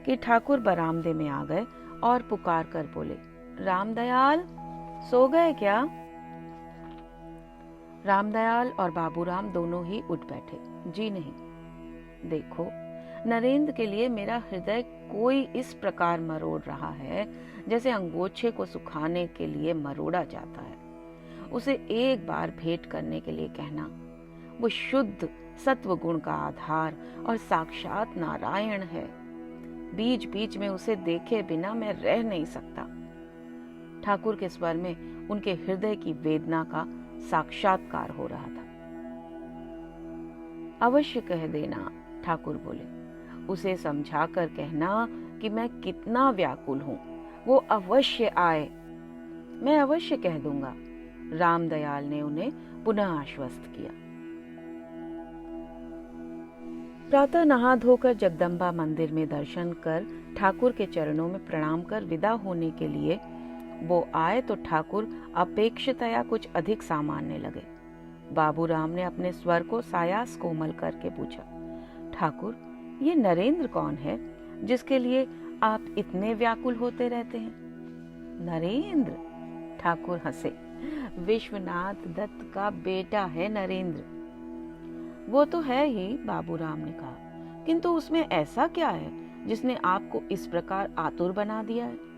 कि ठाकुर बरामदे में आ गए और पुकार कर बोले, रामदयाल, सो गए क्या? रामदयाल और बाबूराम दोनों ही उठ बैठे। जी नहीं। देखो, नरेंद्र के लिए मेरा हृदय कोई इस प्रकार मरोड़ रहा है जैसे अंगोछे को सुखाने के लिए मरोड़ा जाता है। उसे एक बार भेंट करने के लिए कहना। वो शुद्ध सत्व गुण का आधार और साक्षात नारायण है। बीच बीच में उसे देखे बिना मैं रह नहीं सकता। ठाकुर के स्वर में उनके हृदय की वेदना का साक्षात्कार हो रहा था। अवश्य कह देना, ठाकुर बोले। उसे समझाकर कहना कि मैं कितना व्याकुल हूं। वो अवश्य आए। मैं अवश्य कह दूंगा। रामदयाल ने उन्हें पुनः आश्वस्त किया। प्रातः नहा धोकर जगदम्बा मंदिर में दर्शन कर ठाकुर के चरणों में प्रणाम कर विदा होने के लिए वो आए तो ठाकुर अपेक्षितया कुछ अधिक सामान्य लगे। बाबूराम ने अपने स्वर को सायास कोमल करके पूछा, ठाकुर, ये नरेंद्र कौन है जिसके लिए आप इतने व्याकुल होते रहते हैं? नरेंद्र? ठाकुर हंसे। विश्वनाथ दत्त का बेटा है नरेंद्र। वो तो है ही, बाबूराम ने कहा, किंतु उसमें ऐसा क्या है जिसने आपको इस प्रकार आतुर बना दिया है?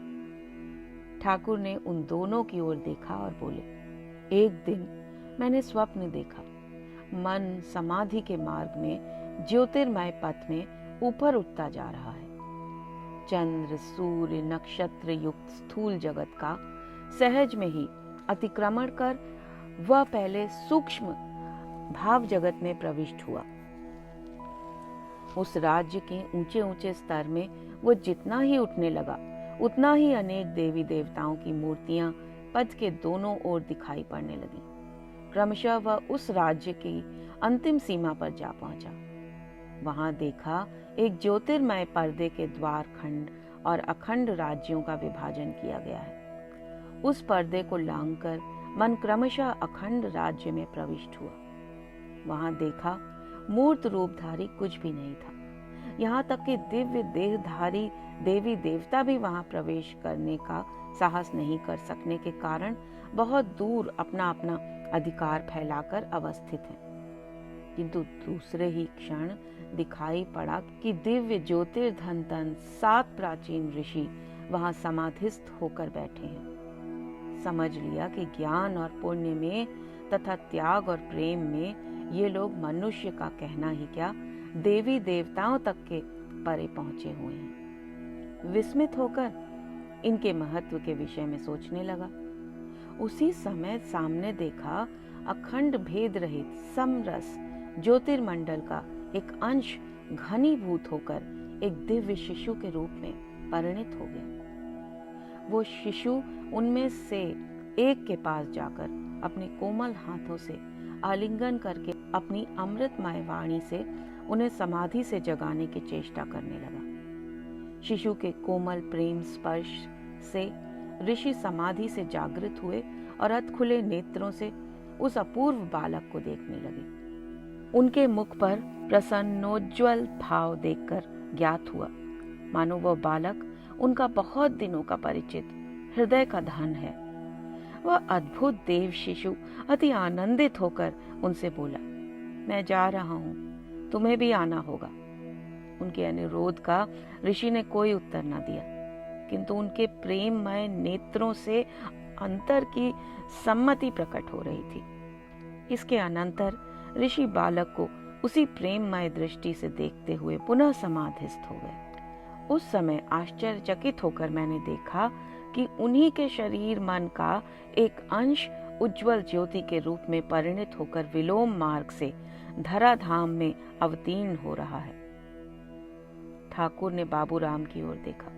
ठाकुर ने उन दोनों की ओर देखा और बोले, एक दिन मैंने स्वप्न देखा। मन समाधि के मार्ग में ज्योतिर्मय पथ में ऊपर उठता जा रहा है। चंद्र, सूर्य, नक्षत्र युक्त स्थूल जगत का सहज में ही अतिक्रमण कर वह पहले सूक्ष्म भाव जगत में प्रविष्ट हुआ। उस राज्य के ऊंचे ऊंचे स्तर में वो जितना ही उठने लगा, उतना ही अनेक देवी देवताओं की मूर्तियां पथ के दोनों ओर दिखाई पड़ने लगी। क्रमशः वह उस राज्य की अंतिम सीमा पर जा पहुंचा। वहां देखा एक ज्योतिर्मय पर्दे के द्वार खंड और अखंड राज्यों का विभाजन किया गया है। उस पर्दे को लांघकर मन क्रमशः अखंड राज्य में प्रविष्ट हुआ। वहां देखा मूर्त रूपधारी कुछ भी नहीं था। यहाँ तक कि दिव्य देहधारी देवी देवता भी वहां प्रवेश करने का साहस नहीं कर सकने के कारण बहुत दूर अपना अपना अधिकार फैलाकर अवस्थित हैं। किंतु दूसरे ही क्षण दिखाई पड़ा कि दिव्य ज्योतिर्धन 7 प्राचीन ऋषि वहां समाधिस्थ होकर बैठे हैं। समझ लिया कि ज्ञान और पुण्य में तथा त्याग और प्रेम में ये लोग मनुष्य का कहना ही क्या, देवी देवताओं तक के परे पहुंचे हुए हैं। विस्मित होकर इनके महत्व के विषय में सोचने लगा। उसी समय सामने देखा अखंड भेद रहित समरस ज्योतिर्मंडल का एक अंश घनीभूत होकर एक दिव्य शिशु के रूप में परिणित हो गया। वो शिशु उनमें से एक के पास जाकर अपने कोमल हाथों से आलिंगन करके अपनी अमृतमय वाणी से उन्हें समाधि से जगाने की चेष्टा करने लगा। शिशु के कोमल प्रेम स्पर्श से ऋषि समाधि से जागृत हुए और अध खुले नेत्रों से उस अपूर्व बालक को देखने लगे। उनके मुख पर प्रसन्नोज्ज्वल भाव देखकर ज्ञात हुआ मानो वह बालक उनका बहुत दिनों का परिचित हृदय का धन है। वह अद्भुत देव शिशु अति आनंदित होकर उनसे बोला, मैं जा रहा हूं, तुम्हें भी आना होगा। उनके अनुरोध का ऋषि ने कोई उत्तर न दिया, किंतु उनके प्रेममय नेत्रों से अंतर की सम्मति प्रकट हो रही थी। इसके अनंतर ऋषि बालक को उसी प्रेममय दृष्टि से देखते हुए पुनः समाधिस्थ हो गए। उस समय आश्चर्यचकित होकर मैंने देखा कि उन्हीं के शरीर मन का एक अंश उज्जवल ज्योति के रूप में परिणित होकर विलोम मार्ग से धराधाम में अवतीर्ण हो रहा है। ठाकुर ने बाबूराम की ओर देखा।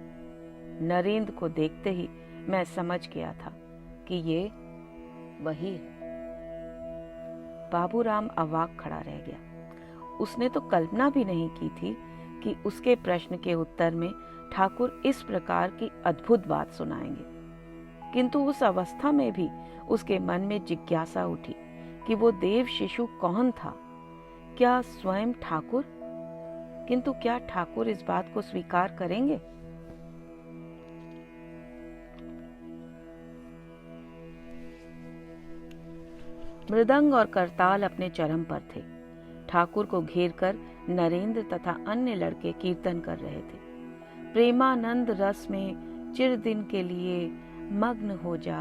नरेंद्र को देखते ही मैं समझ गया था कि ये वही है। बाबूराम अवाक खड़ा रह गया। उसने तो कल्पना भी नहीं की थी कि उसके प्रश्न के उत्तर में ठाकुर इस प्रकार की अद्भुत बात सुनाएंगे। किंतु उस अवस्था में भी उसके मन में जिज्ञासा उठी कि वो देव शिशु कौन था, क्या स्वयं ठाकुर? किंतु क्या ठाकुर इस बात को स्वीकार करेंगे? मृदंग और करताल अपने चरम पर थे। ठाकुर को घेरकर नरेंद्र तथा अन्य लड़के कीर्तन कर रहे थे। प्रेमानंद रस में चिर दिन के लिए मग्न हो जा।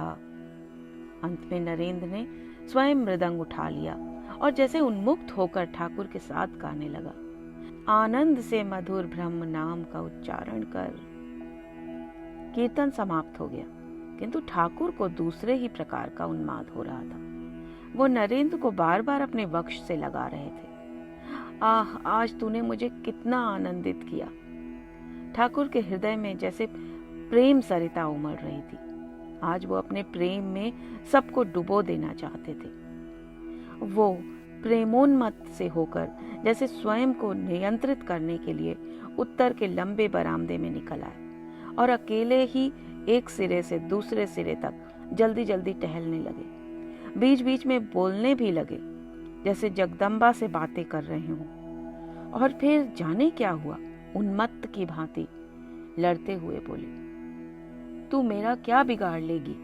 अंत में नरेंद्र ने स्वयं मृदंग उठा लिया और जैसे उन्मुक्त होकर ठाकुर के साथ गाने लगा, आनंद से मधुर ब्रह्म नाम का उच्चारण कर। कीर्तन समाप्त हो गया, किंतु ठाकुर को दूसरे ही प्रकार का उन्माद हो रहा था। वो नरेंद्र को बार बार अपने वक्ष से लगा रहे थे। आह, आज तूने मुझे कितना आनंदित किया। ठाकुर के हृदय में जैसे प्रेम सरिता उमड़ रही थी। आज वो अपने प्रेम में सबको डुबो देना चाहते थे। वो प्रेमोन्मत्त से होकर जैसे स्वयं को नियंत्रित करने के लिए उत्तर के लंबे बरामदे में निकल आए और अकेले ही एक सिरे से दूसरे सिरे तक जल्दी जल्दी टहलने लगे। बीच बीच में बोलने भी लगे जैसे जगदम्बा से बातें कर रहे हों। और फिर जाने क्या हुआ, उन्मत्त की भांति लड़ते हुए बोले, तू मेरा क्या बिगाड़ लेगी?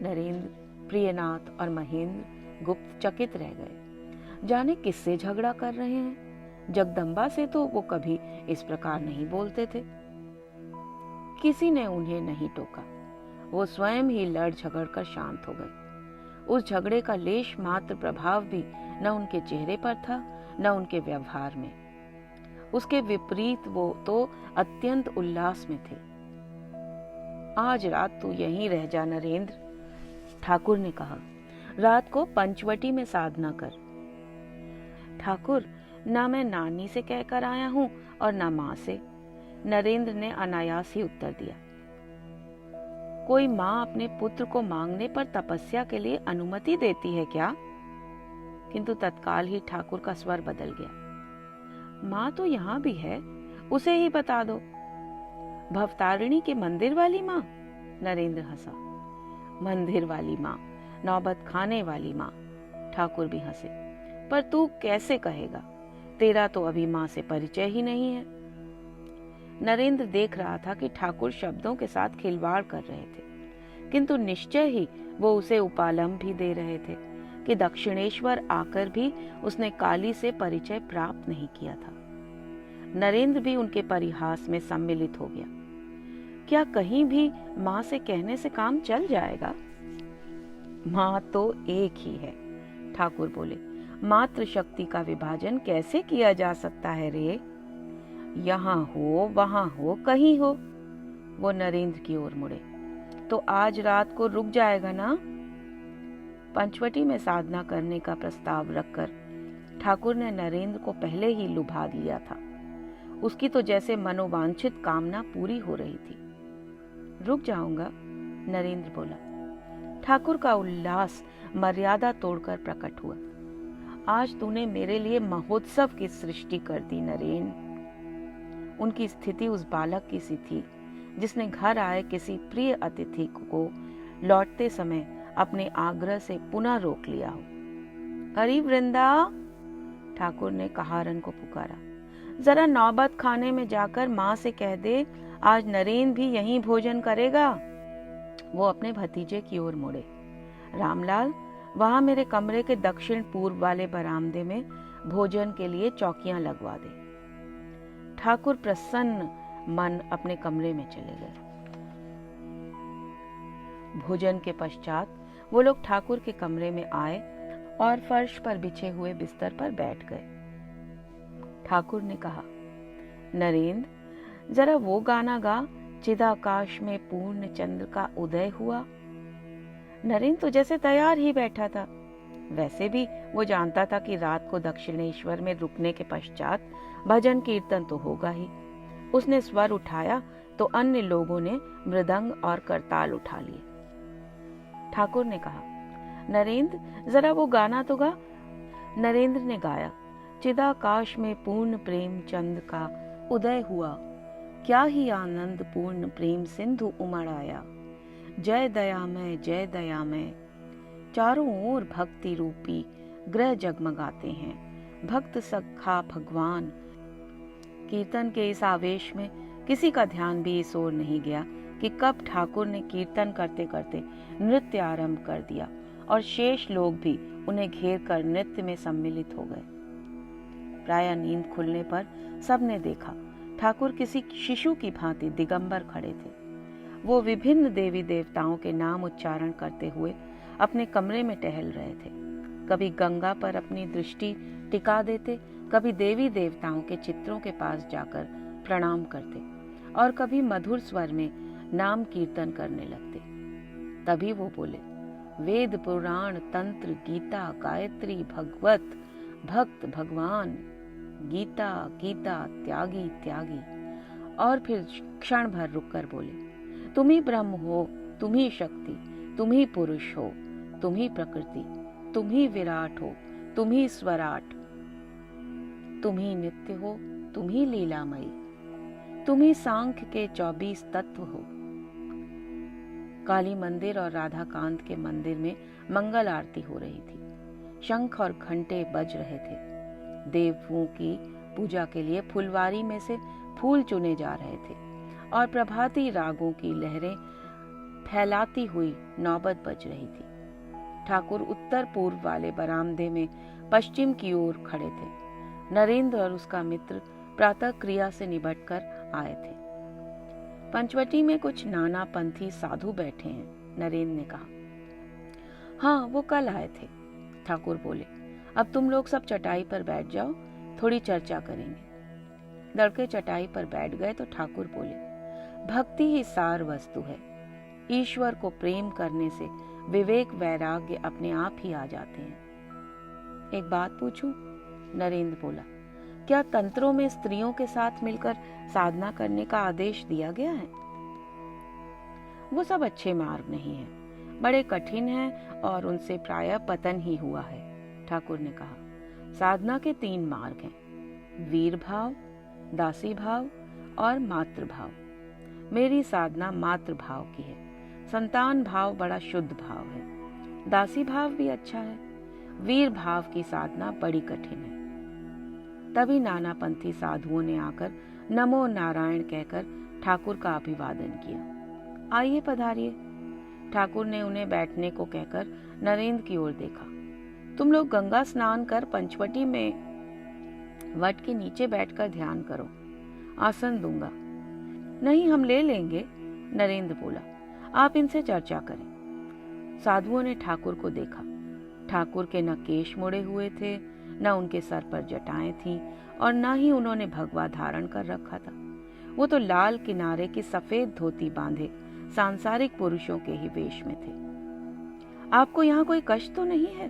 नरेंद्र, प्रियनाथ और महेंद्र गुप्त चकित रह गए। जाने किससे झगड़ा कर रहे हैं। जगदम्बा से तो वो कभी इस प्रकार नहीं बोलते थे। किसी ने उन्हें नहीं टोका। वो स्वयं ही लड़ झगड़ कर शांत हो गए। उस झगड़े का लेश मात्र प्रभाव भी न उनके चेहरे पर था न उनके व्यवहार में। उसके विपरीत वो तो अत्यंत उल्लास में थे। आज रात तू यहीं रह जा नरेंद्र, ठाकुर ने कहा। रात को पंचवटी में साधना कर। ठाकुर, ना मैं नानी से कहकर आया हूं और ना माँ से, नरेंद्र ने अनायास ही उत्तर दिया। कोई माँ अपने पुत्र को मांगने पर तपस्या के लिए अनुमति देती है क्या? किंतु तत्काल ही ठाकुर का स्वर बदल गया। माँ तो यहाँ भी है, उसे ही बता दो। भवतारिणी के मंदिर वाली माँ? नरेंद्र हंसा। मंदिर वाली माँ, नौबत खाने वाली माँ, ठाकुर भी हंसे। पर तू कैसे कहेगा, तेरा तो अभी माँ से परिचय ही नहीं है। नरेंद्र देख रहा था कि ठाकुर शब्दों के साथ खिलवाड़ कर रहे थे, किंतु निश्चय ही वो उसे उपालंब भी दे रहे थे कि दक्षिणेश्वर आकर भी उसने काली से परिचय प्राप्त नहीं किया था। नरेंद्र भी उनके परिहास में सम्मिलित हो गया। क्या कहीं भी माँ से कहने से काम चल जाएगा? माँ तो एक ही है। ठाकुर बोले, मात्र शक्ति का विभाजन कैसे किया जा सकता है रे? यहाँ हो वहां हो कहीं हो। वो नरेंद्र की ओर मुड़े। तो आज रात को रुक जाएगा ना? पंचवटी में साधना करने का प्रस्ताव रखकर ठाकुर ने नरेंद्र को पहले ही लुभा लिया था। उसकी तो जैसे मनोवांछित कामना पूरी हो रही थी। रुक जाऊंगा, नरेंद्र बोला। ठाकुर का उल्लास मर्यादा तोड़कर प्रकट हुआ। आज तूने मेरे लिए महोत्सव की सृष्टि कर दी नरेन। उनकी स्थिति उस बालक की सी थी जिसने घर आए किसी प्रिय अतिथि को लौटते समय अपने आग्रह से पुनः रोक लिया हो। अरे वृंदा, ठाकुर ने कहारन को पुकारा, जरा नौबत खाने में जाकर माँ से कह दे आज नरेन भी यहीं भोजन करेगा। वो अपने भतीजे की ओर मुड़े। रामलाल, वहां मेरे कमरे के दक्षिण पूर्व वाले बरामदे में भोजन के लिए चौकियां लगवा दे। ठाकुर प्रसन्न मन अपने कमरे में चले गए। भोजन के पश्चात वो लोग ठाकुर के कमरे में आए और फर्श पर बिछे हुए बिस्तर पर बैठ गए। ठाकुर ने कहा, नरेंद्र, जरा वो गाना गा, चिदाकाश में पूर्ण चंद्र का उदय हुआ। नरेंद्र तो जैसे तैयार ही बैठा था। वैसे भी वो जानता था कि रात को दक्षिणेश्वर में रुकने के पश्चात भजन कीर्तन तो होगा ही। उसने स्वर उठाया तो अन्य लोगों ने मृदंग और करताल उठा लिए। ठाकुर ने कहा, नरेंद्र, जरा वो गाना तो गा। नरेंद्र ने गाया, चिदाकाश में पूर्ण प्रेम चंद का उदय हुआ, क्या ही आनंद पूर्ण प्रेम सिंधु उमड़ आया। जय दयामय, चारों ओर भक्ति रूपी ग्रह जगमगाते हैं, भक्त सखा भगवान। कीर्तन के इस आवेश में किसी का ध्यान भी इस ओर नहीं गया कि कब ठाकुर ने कीर्तन करते करते नृत्य आरंभ कर दिया और शेष लोग भी उन्हें घेर कर नृत्य में सम्मिलित हो गए। प्रायः नींद खुलने पर सबने देखा ठाकुर किसी शिशु की भांति दिगंबर खड़े थे। वो विभिन्न देवी देवताओं के नाम उच्चारण करते हुए अपने कमरे में टहल रहे थे। कभी गंगा पर अपनी दृष्टि टिका देते, कभी देवी देवताओं के चित्रों के पास जाकर प्रणाम करते और कभी मधुर स्वर में नाम कीर्तन करने लगते। तभी वो बोले, वेद पुराण तंत्र गीता गायत्री भगवत भक्त भगवान, गीता गीता त्यागी त्यागी। और फिर क्षण भर रुककर बोले, तुम ही ब्रह्म हो, तुम ही शक्ति, तुम ही पुरुष हो, तुम ही प्रकृति, तुम ही विराट हो, तुम ही स्वराट, तुम ही नित्य हो, तुम ही लीलामयी, तुम ही सांख्य के 24 तत्व हो। काली मंदिर और राधा कांत के मंदिर में मंगल आरती हो रही थी। शंख और घंटे बज रहे थे। देवों की पूजा के लिए फुलवारी में से फूल चुने जा रहे थे और प्रभाती रागों की लहरें फैलाती हुई नौबत बज रही थी। ठाकुर उत्तर पूर्व वाले बरामदे में पश्चिम की ओर खड़े थे। नरेंद्र और उसका मित्र प्रातः क्रिया से निपटकर आए थे। पंचवटी में कुछ नानापंथी साधु बैठे हैं, नरेंद्र ने कहा। हाँ, वो कल आए थे। ठाकुर बोले, अब तुम लोग सब चटाई पर बैठ जाओ, थोड़ी चर्चा करेंगे। लड़के चटाई पर बैठ गए तो ठाकुर बोले, भक्ति ही सार वस्तु है। ईश्वर को प्रेम करने से विवेक वैराग्य अपने आप ही आ जाते हैं। एक बात पूछूं? नरेंद्र बोला, क्या तंत्रों में स्त्रियों के साथ मिलकर साधना करने का आदेश दिया गया है? वो सब अच्छे मार्ग नहीं हैं, बड़े कठिन हैं और उनसे प्रायः पतन ही हुआ है। ठाकुर ने कहा, साधना के 3 मार्ग हैं, वीर भाव, दासी भाव और मातृ भाव। मेरी साधना मातृ भाव की है। संतान भाव बड़ा शुद्ध भाव है। दासी भाव भी अच्छा है। वीर भाव की साधना बड़ी कठिन है। तभी नानापंथी साधुओं ने आकर नमो नारायण कहकर ठाकुर का अभिवादन किया। आइए पधारिए। ठाकुर ने उन्हें बैठने को कहकर नरेंद्र की ओर देखा। तुम लोग गंगा स्नान कर पंचवटी में वट के नीचे बैठकर ध्यान करो, आसन दूंगा। नहीं, हम ले लेंगे, नरेंद्र बोला। आप इनसे चर्चा करें। साधुओं ने ठाकुर को देखा। ठाकुर के न केश मुड़े हुए थे, न उनके सर पर जटाएं थीं और न ही उन्होंने भगवा धारण कर रखा था। वो तो लाल किनारे की सफेद धोती बांधे सांसारिक पुरुषों के ही वेश में थे। आपको यहाँ कोई कष्ट तो नहीं है?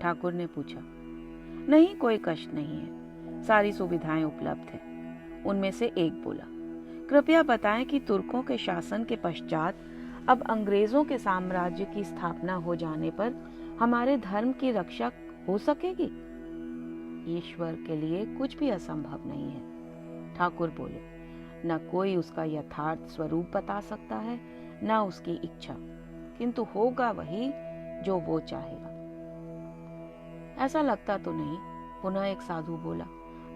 ठाकुर ने पूछा। नहीं, कोई कष्ट नहीं है, सारी सुविधाएं उपलब्ध हैं। उनमें से एक बोला, कृपया बताएं कि तुर्कों के शासन के पश्चात अब अंग्रेजों के साम्राज्य की स्थापना हो जाने पर हमारे धर्म की रक्षा हो सकेगी? ईश्वर के लिए कुछ भी असंभव नहीं है, ठाकुर बोले। न कोई उसका यथार्थ स्वरूप बता सकता है, न उसकी इच्छा, किंतु होगा वही जो वो चाहेगा। ऐसा लगता तो नहीं, पुनः एक साधु बोला।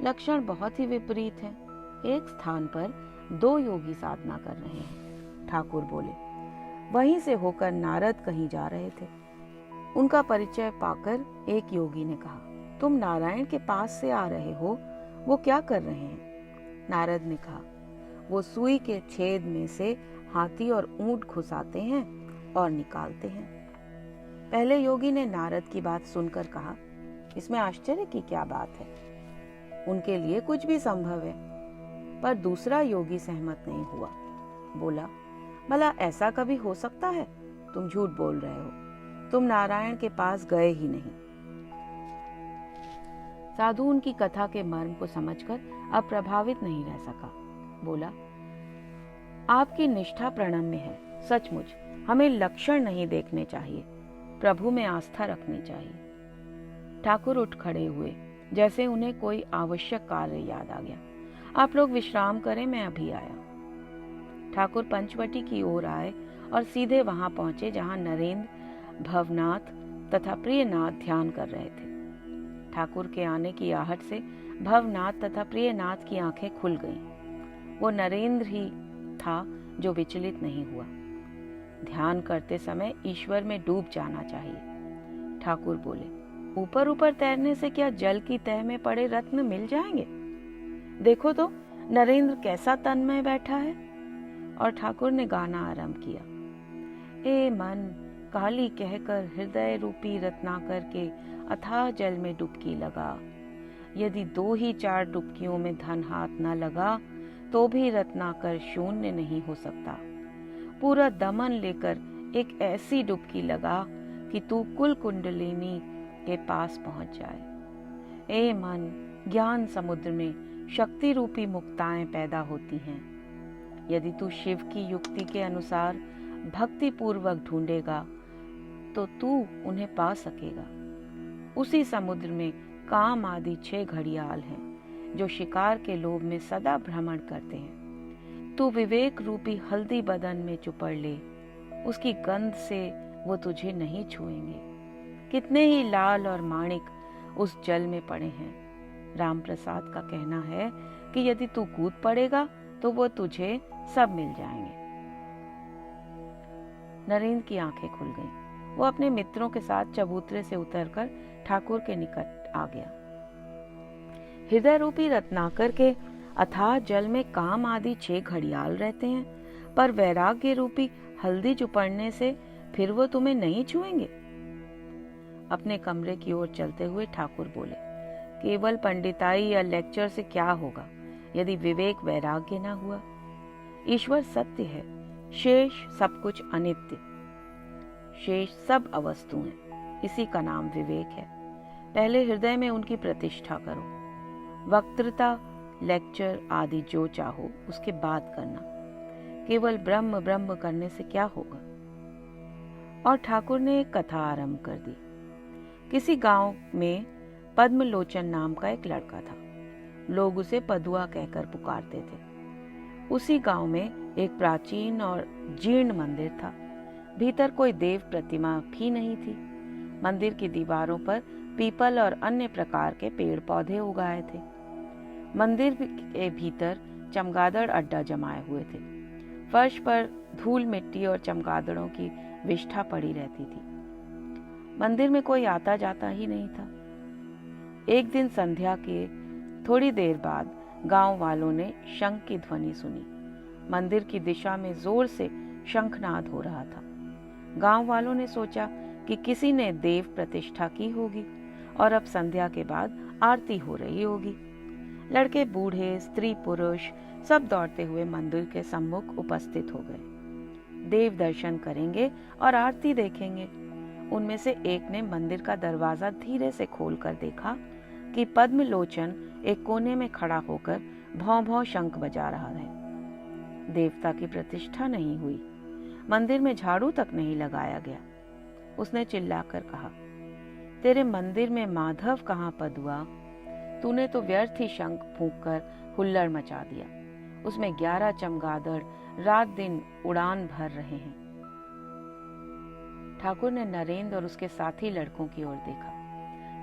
लक्षण बहुत ही विपरीत हैं। एक स्थान पर 2 योगी साधना कर रहे हैं, ठाकुर बोले। वहीं से होकर नारद कहीं जा रहे थे। उनका परिचय पाकर एक योगी ने कहा, तुम नारायण के पास से आ रहे हो, वो क्या कर रहे हैं? नारद ने कहा, वो सुई के छेद में से हाथी और ऊंट घुसाते हैं और निकालते हैं। पहले योगी ने नारद की बात सुनकर कहा, इसमें आश्चर्य की क्या बात है? उनके लिए कुछ भी संभव है। पर दूसरा योगी सहमत नहीं हुआ। बोला, भला ऐसा कभी हो सकता है? तुम झूठ बोल रहे हो, तुम नारायण के पास गए ही नहीं। साधु उनकी कथा के मर्म को समझकर अब प्रभावित नहीं रह सका। बोला, आपकी निष्ठा प्रणम्य है, सचमुच हमें लक्षण नहीं देखने चाहिए, प्रभु में आस्था रखनी चाहिए। ठाकुर उठ खड़े हुए, जैसे उन्हें कोई आवश्यक कार्य याद आ गया। आप लोग विश्राम करें, मैं अभी आया। ठाकुर पंचवटी की ओर आए और सीधे वहां पहुंचे जहां नरेंद्र, भवनाथ तथा प्रियनाथ ध्यान कर रहे थे। ठाकुर के आने की आहट से भवनाथ तथा प्रियनाथ की आंखें खुल गईं। वो नरेंद्र ही था जो विचलित नहीं हुआ। ध्यान करते समय ईश्वर में डूब जाना चाहिए। ठाकुर बोले, ऊपर ऊपर तैरने से क्या जल की तह में पड़े रत्न मिल जाएंगे? देखो तो नरेंद्र कैसा तन्मय बैठा है। और ठाकुर ने गाना आरंभ किया। ए मन, काली कहकर हृदय रूपी रत्नाकर के अथाह जल में डुबकी लगा। यदि 2 ही 4 डुबकियों में धन हाथ न लगा तो भी रत्नाकर शून्य नहीं हो सकता। पूरा दमन लेकर एक ऐसी डुबकी लगा कि तू कुल कुंडलिनी के पास पहुंच जाए। ए मन, ज्ञान समुद्र में शक्ति रूपी मुक्ताएं पैदा होती हैं। यदि तू शिव की युक्ति के अनुसार भक्ति पूर्वक ढूंढेगा तो तू उन्हें पा सकेगा। उसी समुद्र में काम आदि 6 घड़ियाल हैं जो शिकार के लोभ में सदा भ्रमण करते हैं। तू विवेक रूपी हल्दी बदन में चुपड़ ले, उसकी गंध से वो तुझे नहीं छुएंगे। कितने ही लाल और माणिक उस जल में पड़े हैं। राम प्रसाद का कहना है कि यदि तू कूद पड़ेगा तो वो तुझे सब मिल जाएंगे। नरेंद्र की आंखें खुल गईं। वो अपने मित्रों के साथ चबूतरे से उतरकर ठाकुर के निकट आ गया। हृदय रूपी रत्नाकर के अथाह जल में काम आदि 6 घड़ियाल रहते हैं, पर वैराग्य रूपी हल्दी चुपड़ने से फिर वो तुम्हें नहीं छुएंगे। अपने कमरे की ओर चलते हुए ठाकुर बोले, केवल पंडिताई या लेक्चर से क्या होगा यदि विवेक वैराग्य न हुआ? ईश्वर सत्य है, शेष सब कुछ अनित्य, शेष सब अवस्तु हैं। इसी का नाम विवेक है। पहले हृदय में उनकी प्रतिष्ठा करो। वक्तृता, लेक्चर आदि जो चाहो उसके बाद करना। केवल ब्रह्म ब्रह्म करने से क्या होगा? और ठाकुर ने एक कथा आरंभ कर दी। किसी गांव में पद्मलोचन नाम का एक लड़का था। लोग उसे पदुआ कहकर पुकारते थे। उसी गांव में एक प्राचीन और जीर्ण मंदिर था। भीतर कोई देव प्रतिमा भी नहीं थी। मंदिर की दीवारों पर पीपल और अन्य प्रकार के पेड़ पौधे उगाए थे। मंदिर के भीतर चमगादड़ अड्डा जमाए हुए थे। फर्श पर धूल मिट्टी और चमगादड़ों की विष्ठा पड़ी रहती थी। मंदिर में कोई आता जाता ही नहीं था। एक दिन संध्या के थोड़ी देर बाद गांव वालों ने शंख की ध्वनि सुनी। मंदिर की दिशा में जोर से शंखनाद हो रहा था। गांव वालों ने सोचा कि किसी ने देव प्रतिष्ठा की होगी और अब संध्या के बाद आरती हो रही होगी। लड़के बूढ़े स्त्री पुरुष सब दौड़ते हुए मंदिर के सम्मुख उपस्थित हो गए। देव दर्शन करेंगे और आरती देखेंगे। उनमें से एक ने मंदिर का दरवाजा धीरे से खोलकर देखा कि पद्मलोचन एक कोने में खड़ा होकर भौं भौं शंख बजा रहा है। देवता की प्रतिष्ठा नहीं हुई, मंदिर में झाड़ू तक नहीं लगाया गया। उसने चिल्लाकर कहा, तेरे मंदिर में माधव कहाँ पदुआ? तूने तो व्यर्थ ही शंख फूंककर हुल्लड़ मचा दिया। उसमें 11 चमगादड़ रात दिन उड़ान भर रहे हैं। ठाकुर ने नरेंद्र और उसके साथी लड़कों की ओर देखा।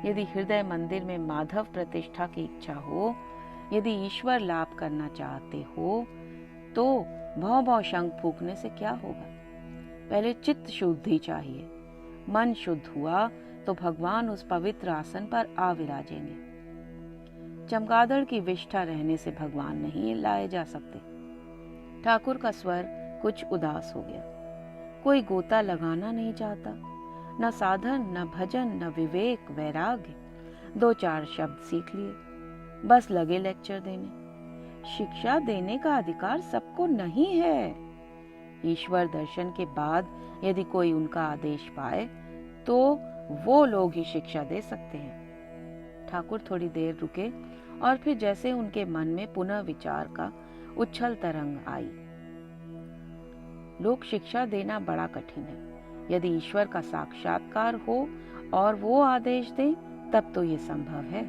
यदि हृदय मंदिर में माधव प्रतिष्ठा की इच्छा हो, यदि ईश्वर लाभ करना चाहते हो, तो भौं भौं शंख फूंकने से क्या होगा? पहले चित्त शुद्धि चाहिए। मन शुद्ध हुआ तो भगवान उस पवित्र आसन पर आ विराजेंगे। चमगादड़ की विष्ठा रहने से भगवान नहीं लाए जा सकते। ठाकुर का स्वर कुछ उदास हो गया। कोई गोता लगाना नहीं चाहता, न साधन, न भजन, न विवेक, वैराग्य। 2-4 शब्द सीख लिए, बस लगे लेक्चर देने। शिक्षा देने का अधिकार सबको नहीं है। ईश्वर दर्शन के बाद यदि कोई उनका आदेश पाए तो वो लोग ही शिक्षा दे सकते हैं। ठाकुर थोड़ी देर रुके और फिर जैसे उनके मन में पुनः विचार का उछल तरंग आई। लोक शिक्षा देना बड़ा कठिन है। यदि ईश्वर का साक्षात्कार हो और वो आदेश दे तब तो ये संभव है।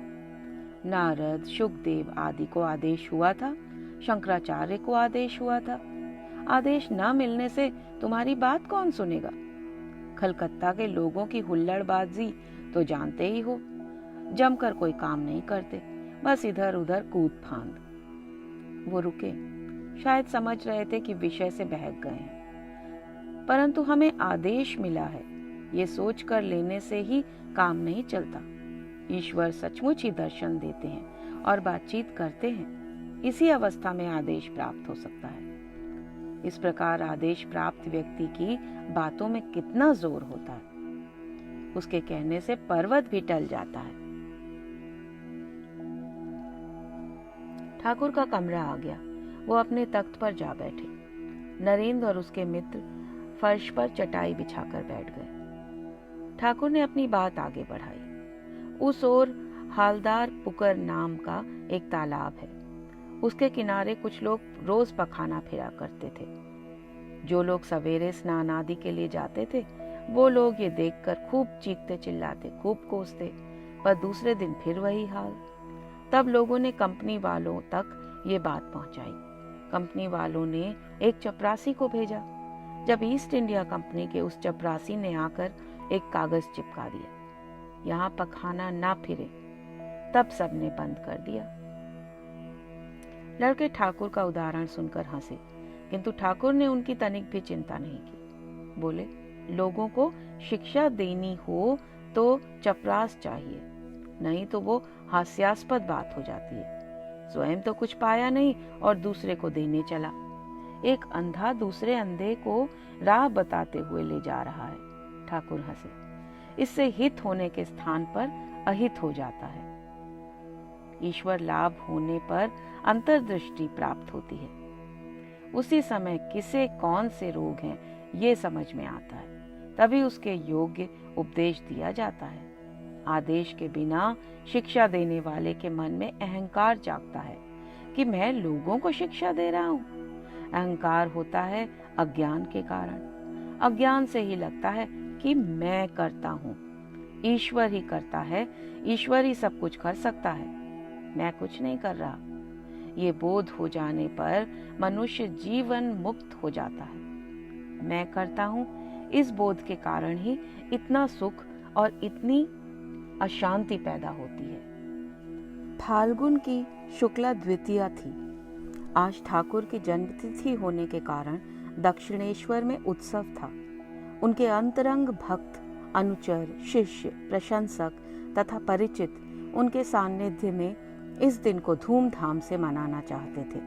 नारद, शुकदेव आदि को आदेश हुआ था, शंकराचार्य को आदेश हुआ था। आदेश न मिलने से तुम्हारी बात कौन सुनेगा? कलकत्ता के लोगों की हुल्लड़बाजी तो जानते ही हो, जमकर कोई काम नहीं करते, बस इधर उधर कूद फांद। वो रुके, शायद समझ रहे थे कि विषय से बहक गए हैं। परंतु हमें आदेश मिला है, ये सोच कर लेने से ही काम नहीं चलता। ईश्वर सचमुच ही दर्शन देते हैं और बातचीत करते हैं। इसी अवस्था में आदेश प्राप्त हो सकता है। इस प्रकार आदेश प्राप्त व्यक्ति की बातों में कितना जोर होता है, उसके कहने से पर्वत भी टल जाता है। ठाकुर का कमरा आ गया। वो अपने तख्त पर जा बैठे। नरेंद्र और उसके मित्र फर्श पर चटाई बिछाकर बैठ गए। ठाकुर ने अपनी बात आगे बढ़ाई। उस ओर हालदार पुकर नाम का एक तालाब है। उसके किनारे कुछ लोग रोज पखाना फिरा करते थे। जो लोग सवेरे स्नान आदि के लिए जाते थे, वो लोग ये देखकर खूब चीखते चिल्लाते, खूब कोसते, पर दूसरे दिन फिर वही हाल। तब लोगों ने कंपनी वालों तक ये बात पहुंचाई। कंपनी वालों ने एक चपरासी को भेजा। जब ईस्ट इंडिया कंपनी के उस चपरासी ने आकर एक कागज चिपका दिया, यहाँ पखाना ना फिरे, तब सबने बंद कर दिया। लड़के ठाकुर का उदाहरण सुनकर हंसे, किंतु ठाकुर ने उनकी तनिक भी चिंता नहीं की। बोले, लोगों को शिक्षा देनी हो तो चपरास चाहिए, नहीं तो वो हास्यास्पद बात हो जाती है। स्वयं तो कुछ पाया नहीं और दूसरे को देने चला। एक अंधा दूसरे अंधे को राह बताते हुए ले जा रहा है। ठाकुर हंसे। इससे हित होने के स्थान पर अहित हो जाता है। ईश्वर लाभ होने पर अंतर्दृष्टि प्राप्त होती है। उसी समय किसे कौन से रोग हैं ये समझ में आता है, तभी उसके योग्य उपदेश दिया जाता है। आदेश के बिना शिक्षा देने वाले के मन में अहंकार जागता है कि मैं लोगों को शिक्षा दे रहा हूँ। अहंकार होता है अज्ञान के कारण। अज्ञान से ही लगता है कि मैं करता हूँ, ईश्वर ही करता है, ईश्वर ही सब कुछ कर सकता है, मैं कुछ नहीं कर रहा। ये बोध हो जाने पर मनुष्य जीवन मुक्त हो जाता है। मैं करता हूँ, इस बोध के कारण ही इतना सुख और इतनी अशांति पैदा होती है। फाल्गुन की शुक्ला द्वितीया थी। आज ठाकुर की जन्मतिथि होने के कारण दक्षिणेश्वर में उत्सव था। उनके अंतरंग भक्त, अनुचर, शिष्य, प्रशंसक तथा परिचित उनके सान्निध्य में इस दिन को धूमधाम से मनाना चाहते थे।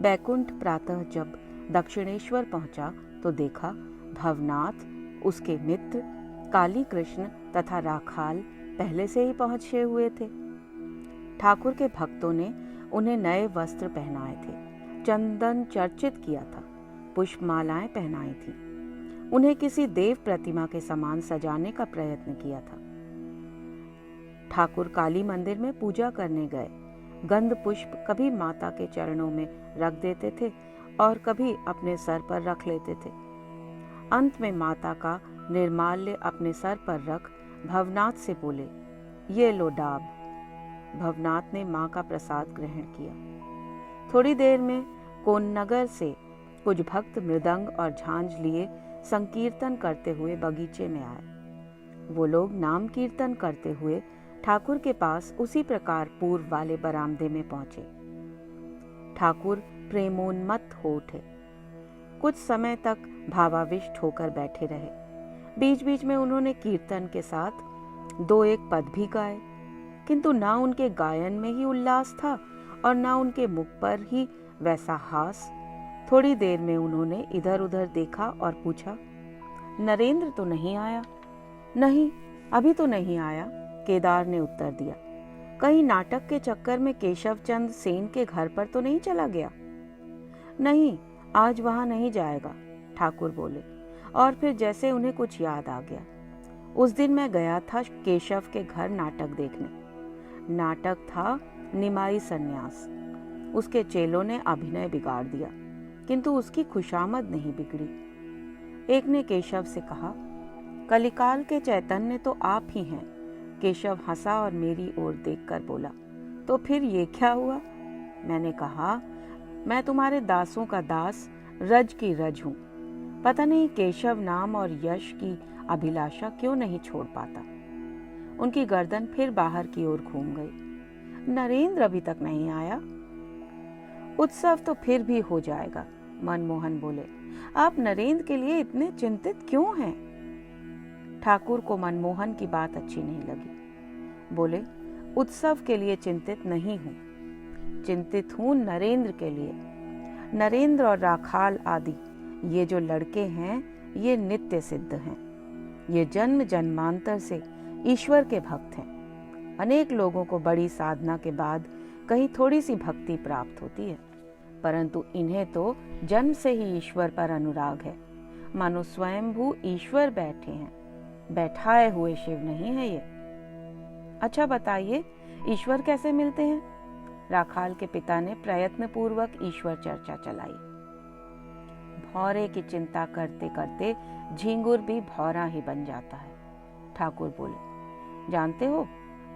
बैकुंठ प्रातः जब दक्षिणेश्वर पहुंचा तो देखा भवनाथ उसके मित्र काली कृष्ण तथा राखाल पहले से ही पहुंचे हुए थे। ठाकुर के भक्तों ने उन्हें नए वस्त्र पहनाए थे, चंदन चर्चित किया था, पुष्पमालाएं पहनाई थी, उन्हें किसी देव प्रतिमा के समान सजाने का प्रयत्न किया था। ठाकुर काली मंदिर में पूजा करने गए। गंध पुष्प कभी माता के चरणों में रख देते थे और कभी अपने सर पर रख लेते थे। अंत में माता का निर्माल्य अपने सर पर रख भवनाथ से बोले, ये लो डाब। भवनाथ ने मां का प्रसाद ग्रहण किया। थोड़ी देर में कोन्नगर से कुछ भक्त मृदंग और झांझ लिए संकीर्तन करते हुए बगीचे में आए। वो लोग नाम कीर्तन करते हुए ठाकुर के पास उसी प्रकार पूर्व वाले बरामदे में पहुंचे। ठाकुर प्रेमोन्मत्त हो उठे। कुछ समय तक भावाविष्ट होकर बैठे रहे। बीच बीच में उन्होंने कीर्तन के साथ 2-1 पद भी गाए, किंतु ना उनके गायन में ही उल्लास था और ना उनके मुख पर ही वैसा हास। थोड़ी देर में उन्होंने इधर उधर देखा और पूछा, नरेंद्र तो नहीं आया? नहीं, अभी तो नहीं आया, केदार ने उत्तर दिया। कहीं नाटक के चक्कर में केशव चंद सेन के घर पर तो नहीं चला गया? नहीं, आज वहां नहीं जाएगा, ठाकुर बोले। और फिर जैसे उन्हें कुछ याद आ गया, उस दिन मैं गया था केशव के घर नाटक देखने। नाटक था निमाई सन्यास। उसके चेलों ने अभिनय बिगाड़ दिया, किंतु उसकी खुशामद नहीं बिगड़ी। एक ने केशव से कहा, कलिकाल के चैतन्य तो आप ही हैं। केशव हंसा और मेरी ओर देखकर बोला, तो फिर ये क्या हुआ? मैंने कहा, मैं तुम्हारे दासों का दास, रज की रज हूं। पता नहीं केशव नाम और यश की अभिलाषा क्यों नहीं छोड़ पाता। उनकी गर्दन फिर बाहर की ओर घूम गई। नरेंद्र अभी तक नहीं आया? उत्सव तो फिर भी हो जाएगा, मनमोहन बोले। आप नरेंद्र के लिए इतने चिंतित क्यों हैं? ठाकुर को मनमोहन की बात अच्छी नहीं लगी। बोले, उत्सव के लिए चिंतित नहीं हूं, चिंतित हूं नरेंद्र के लिए। नरेंद्र और राखाल आदि ये जो लड़के हैं, ये नित्य सिद्ध हैं। ये जन्म जन्मांतर से ईश्वर के भक्त हैं। अनेक लोगों को बड़ी साधना के बाद कहीं थोड़ी सी भक्ति प्राप्त होती है, परंतु इन्हें तो जन्म से ही ईश्वर पर अनुराग है, मानो स्वयंभू ईश्वर बैठे हैं। बैठाए हुए शिव नहीं है ये। अच्छा बताइए, ईश्वर कैसे मिलते हैं? राखाल के पिता ने प्रयत्न पूर्वक ईश्वर चर्चा चलाई। भौरे की चिंता करते करते झींगुर भी भौरा ही बन जाता है, ठाकुर बोले। जानते हो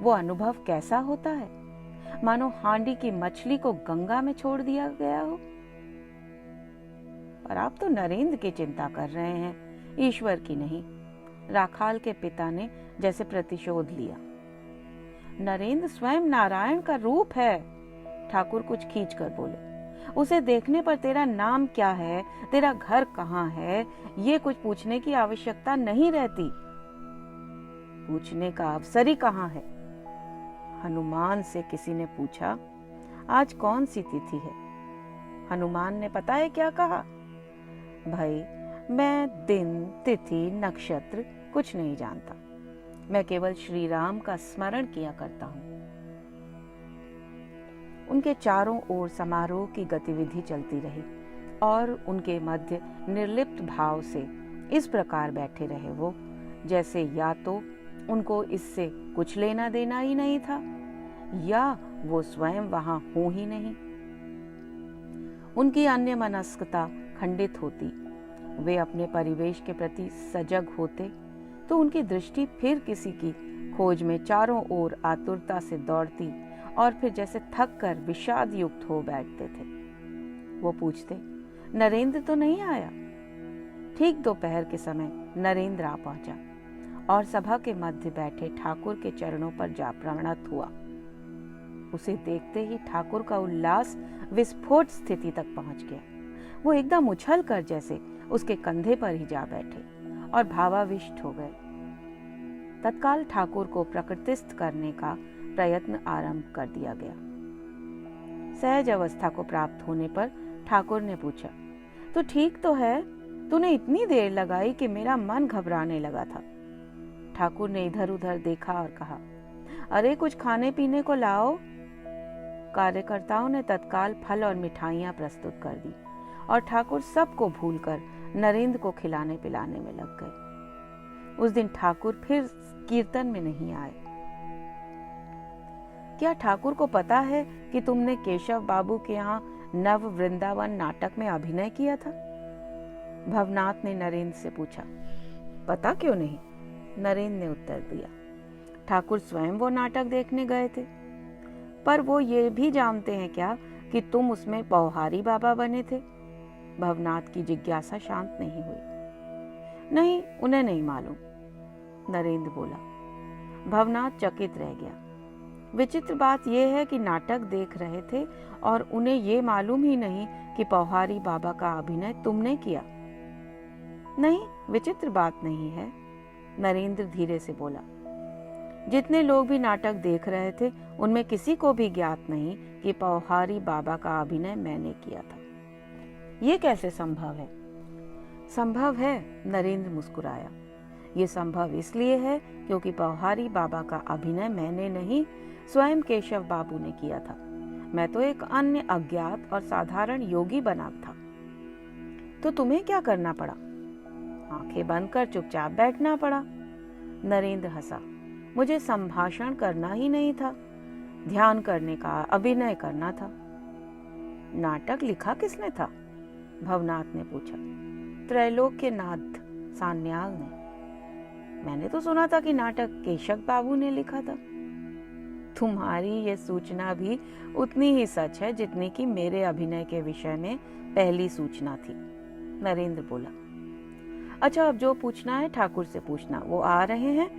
वो अनुभव कैसा होता है? मानो हांडी की मछली को गंगा में छोड़ दिया गया हो। और आप तो नरेंद्र की चिंता कर रहे हैं, ईश्वर की नहीं। राखाल के पिता ने जैसे प्रतिशोध लिया। नरेंद्र स्वयं नारायण का रूप है, ठाकुर कुछ खींचकर बोले। उसे देखने पर तेरा नाम क्या है, तेरा घर कहाँ है, ये कुछ पूछने की आवश्यकता नहीं रहती। पूछने का अवसर ही कहाँ है? हनुमान से किसी ने पूछा, आज कौन सी तिथि है? हनुमान ने पता है क्या कहा? भाई, मैं दिन, तिथि, नक्षत्र कुछ नहीं जानता। मैं केवल श्री राम का स्मरण किया करता हूं। उनके चारों ओर समारोह की गतिविधि चलती रही और उनके मध्य निर्लिप्त भाव से इस प्रकार बैठे रहे वो, जैसे या तो उनको इससे कुछ लेना देना ही नहीं था, या वो स्वयं वहां हो ही नहीं। उनकी अन्य मनस्कता खंडित होती, वे अपने परिवेश के प्रति सजग होते, तो उनकी दृष्टि फिर किसी की खोज में चारों ओर आतुरता से दौड़ती और फिर जैसे थक कर विषाद युक्त हो बैठते थे। वो पूछते, नरेंद्र तो नहीं आया? ठीक दोपहर के समय नरेंद्र आ पहुंचा और सभा के मध्य बैठे ठाकुर के चरणों पर जा प्रणत हुआ। उसे देखते ही ठाकुर का उल्लास विस्फोट स्थिति तक पहुंच गया। वो एकदम उछल कर जैसे उसके कंधे पर ही जा बैठे और भावाविष्ट हो गए। तत्काल ठाकुर को प्रकृतिस्थ करने का प्रयत्न आरंभ कर दिया गया। सहज अवस्था को प्राप्त होने पर ठाकुर ने पूछा, तो ठीक तो है, तूने इतनी देर लगाई कि मेरा मन घबराने लगा था। ठाकुर ने इधर उधर देखा और कहा, अरे कुछ खाने पीने को लाओ। कार्यकर्ताओं ने तत्काल फल और मिठाइयां प्रस्तुत कर दी और ठाकुर सबको भूलकर नरेंद्र को खिलाने पिलाने में लग गए। उस दिन ठाकुर फिर कीर्तन में नहीं आए। क्या ठाकुर को पता है कि तुमने केशव बाबू के यहाँ नव वृंदावन नाटक में अभिनय किया था? भवनाथ ने नरेंद्र से पूछा। पता क्यों नहीं? नरेंद्र ने उत्तर दिया। ठाकुर स्वयं वो नाटक देखने गए थे। पर वो ये भी जानते हैं क्या कि तुम उसमें पौहारी बाबा बने थे? भवनाथ की जिज्ञासा शांत नहीं हुई। नहीं, उन्हें नहीं मालूम, नरेंद्र बोला। भवनाथ चकित रह गया। विचित्र बात यह है कि नाटक देख रहे थे और उन्हें ये मालूम ही नहीं कि पौहारी बाबा का अभिनय तुमने किया। नहीं, विचित्र बात नहीं है, नरेंद्र धीरे से बोला। जितने लोग भी नाटक देख रहे थे उनमें किसी को भी ज्ञात नहीं कि पौहारी बाबा का अभिनय मैंने किया था। ये कैसे संभव है? संभव है, नरेंद्र मुस्कुराया। ये संभव इसलिए है क्योंकि पौहारी बाबा का अभिनय मैंने नहीं, स्वयं केशव बाबू ने किया था। मैं तो एक अन्य अज्ञात और साधारण योगी बना था। तो तुम्हें क्या करना पड़ा? आंखें बंद कर चुपचाप बैठना पड़ा। नरेंद्र हंसा। मुझे संभाषण करना ही नहीं था, ध्यान करने का, अभिनय करना था। नाटक लिखा किसने था? भवनाथ ने पूछा। त्रैलोक्यनाथ सान्याल ने। मैंने तो सुना था कि नाटक केशव बाबू ने लिखा था। तुम्हारी ये सूचना भी उतनी ही सच है जितनी कि मेरे अभिनय के विषय में पहली सूचना थी, नरेंद्र बोला। अच्छा, अब जो पूछना है ठाकुर से पूछना। वो आ रहे हैं?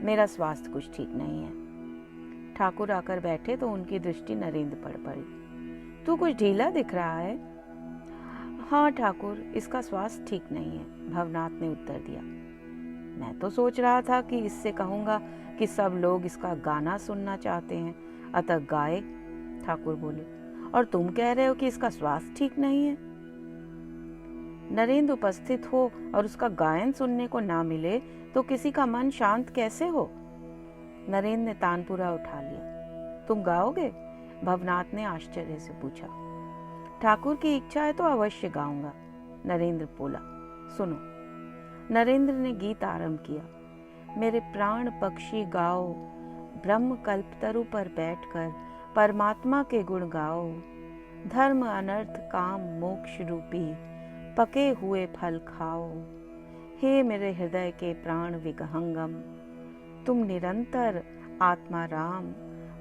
मेरा स्वास्थ्य कुछ ठीक नहीं है। ठाकुर आकर बैठे तो उनकी दृष्टि नरेंद्र पर पड़ी। तू कुछ ढीला दिख रहा है। हाँ ठाकुर, इसका स्वास्थ्य ठीक नहीं है, भवनाथ ने उत्तर दिया। मैं तो सोच रहा था कि इससे कहूंगा कि सब लोग इसका गाना सुनना चाहते हैं, अतः गाए, ठाकुर बोले। और तुम कह रहे हो कि इसका स्वास्थ्य ठीक नहीं है। नरेंद्र उपस्थित हो और उसका गायन सुनने को ना मिले तो किसी का मन शांत कैसे हो? नरेंद्र ने तानपुरा उठा लिया। तुम गाओगे? भवनाथ ने आश्चर्य से पूछा। ठाकुर की इच्छा है तो अवश्य गाऊंगा, नरेंद्र बोला। सुनो। नरेंद्र ने गीत आरंभ किया। मेरे प्राण पक्षी गाओ, ब्रह्म कल्पतरु पर बैठकर परमात्मा के गुण गाओ। धर्म अनर्थ काम मोक्ष रूपी पके हुए फल खाओ। हे मेरे हृदय के प्राण विहंगम, तुम निरंतर आत्मा राम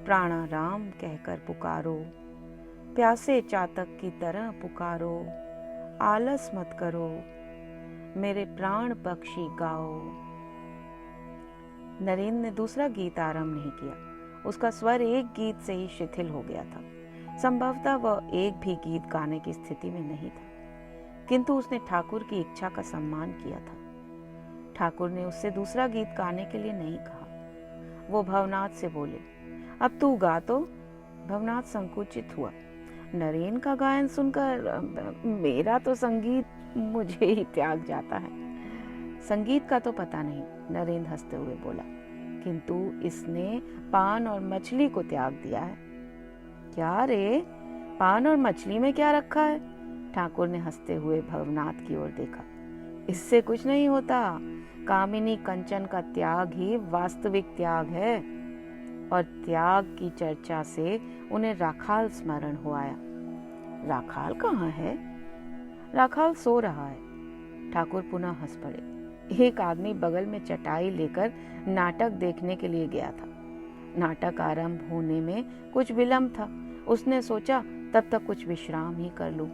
प्राणाराम कहकर पुकारो। प्यासे चातक की तरह पुकारो, आलस मत करो, मेरे प्राण पक्षी गाओ। नरेंद्र ने दूसरा गीत आरंभ नहीं किया। उसका स्वर एक गीत से ही शिथिल हो गया था। संभवतः वह एक भी गीत गाने की स्थिति में नहीं था, किंतु उसने ठाकुर की इच्छा का सम्मान किया था। ठाकुर ने उससे दूसरा गीत गाने के लिए नहीं कहा। वो भवनाथ से बोले, अब तू गा तो। भवनाथ संकुचित हुआ। नरेंद्र का गायन सुनकर मेरा तो संगीत मुझे ही त्याग जाता है। संगीत का तो पता नहीं, नरेंद्र हंसते हुए बोला, किंतु इसने पान और मछली को त्याग दिया है। क्या रे, पान और मछली में क्या रखा है? ठाकुर ने हंसते हुए भवनाथ की ओर देखा। इससे कुछ नहीं होता। कामिनी कंचन का त्याग ही वास्तविक त्याग है। और त्याग की चर्चा से उन्हें राखाल स्मरण हो आया। राखाल कहाँ है? राखाल सो रहा है। ठाकुर पुनः हंस पड़े। एक आदमी बगल में चटाई लेकर नाटक देखने के लिए गया था। नाटक आरंभ होने में कुछ विलंब था। उसने सोचा तब तक कुछ विश्राम ही कर लूं।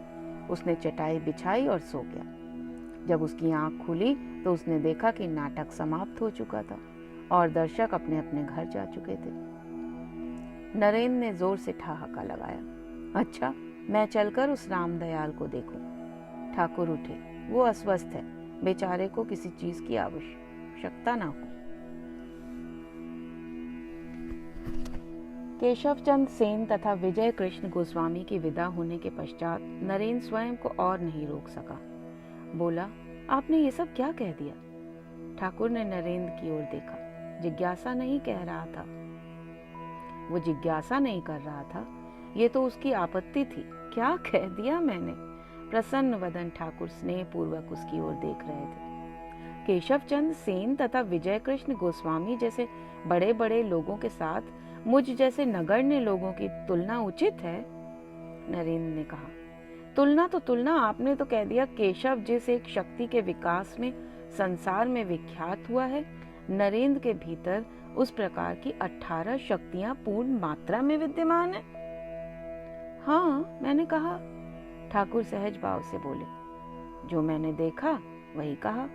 उसने चटाई बिछाई और सो गया। जब उसकी आंख खुली तो उसने देखा कि नाटक समाप्त हो चुका था और दर्शक अपने अपने घर जा चुके थे। नरेंद्र ने जोर से ठहाका लगाया। अच्छा, मैं चलकर उस रामदयाल को देखूं। ठाकुर उठे। वो अस्वस्थ है, बेचारे को किसी चीज की आवश्यकता ना हो। केशव चंद्र सेन तथा विजय कृष्ण गोस्वामी की विदा होने के पश्चात नरेंद्र स्वयं को और नहीं रोक सका। बोला, आपने ये सब क्या कह दिया? ठाकुर ने नरेंद्र की ओर देखा। जिज्ञासा नहीं कह रहा था, वो जिज्ञासा नहीं कर रहा था, ये तो उसकी आपत्ति थी। क्या कह दिया मैंने? प्रसन्न वदन ठाकुर स्नेह पूर्वक उसकी ओर देख रहे थे। केशव चंद्र सेन तथा विजय कृष्ण गोस्वामी जैसे बड़े बड़े लोगों के साथ मुझ जैसे नगण्य लोगों की तुलना उचित है? नरेंद्र ने कहा। तुलना तो तुलना, आपने तो कह दिया केशव जिस एक शक्ति के विकास में संसार में विख्यात हुआ है, नरेंद्र के भीतर उस प्रकार की 18 शक्तियां पूर्ण मात्रा में विद्यमान है। हाँ, मैंने कहा, ठाकुर सहज भाव से बोले। जो मैंने देखा वही कहा।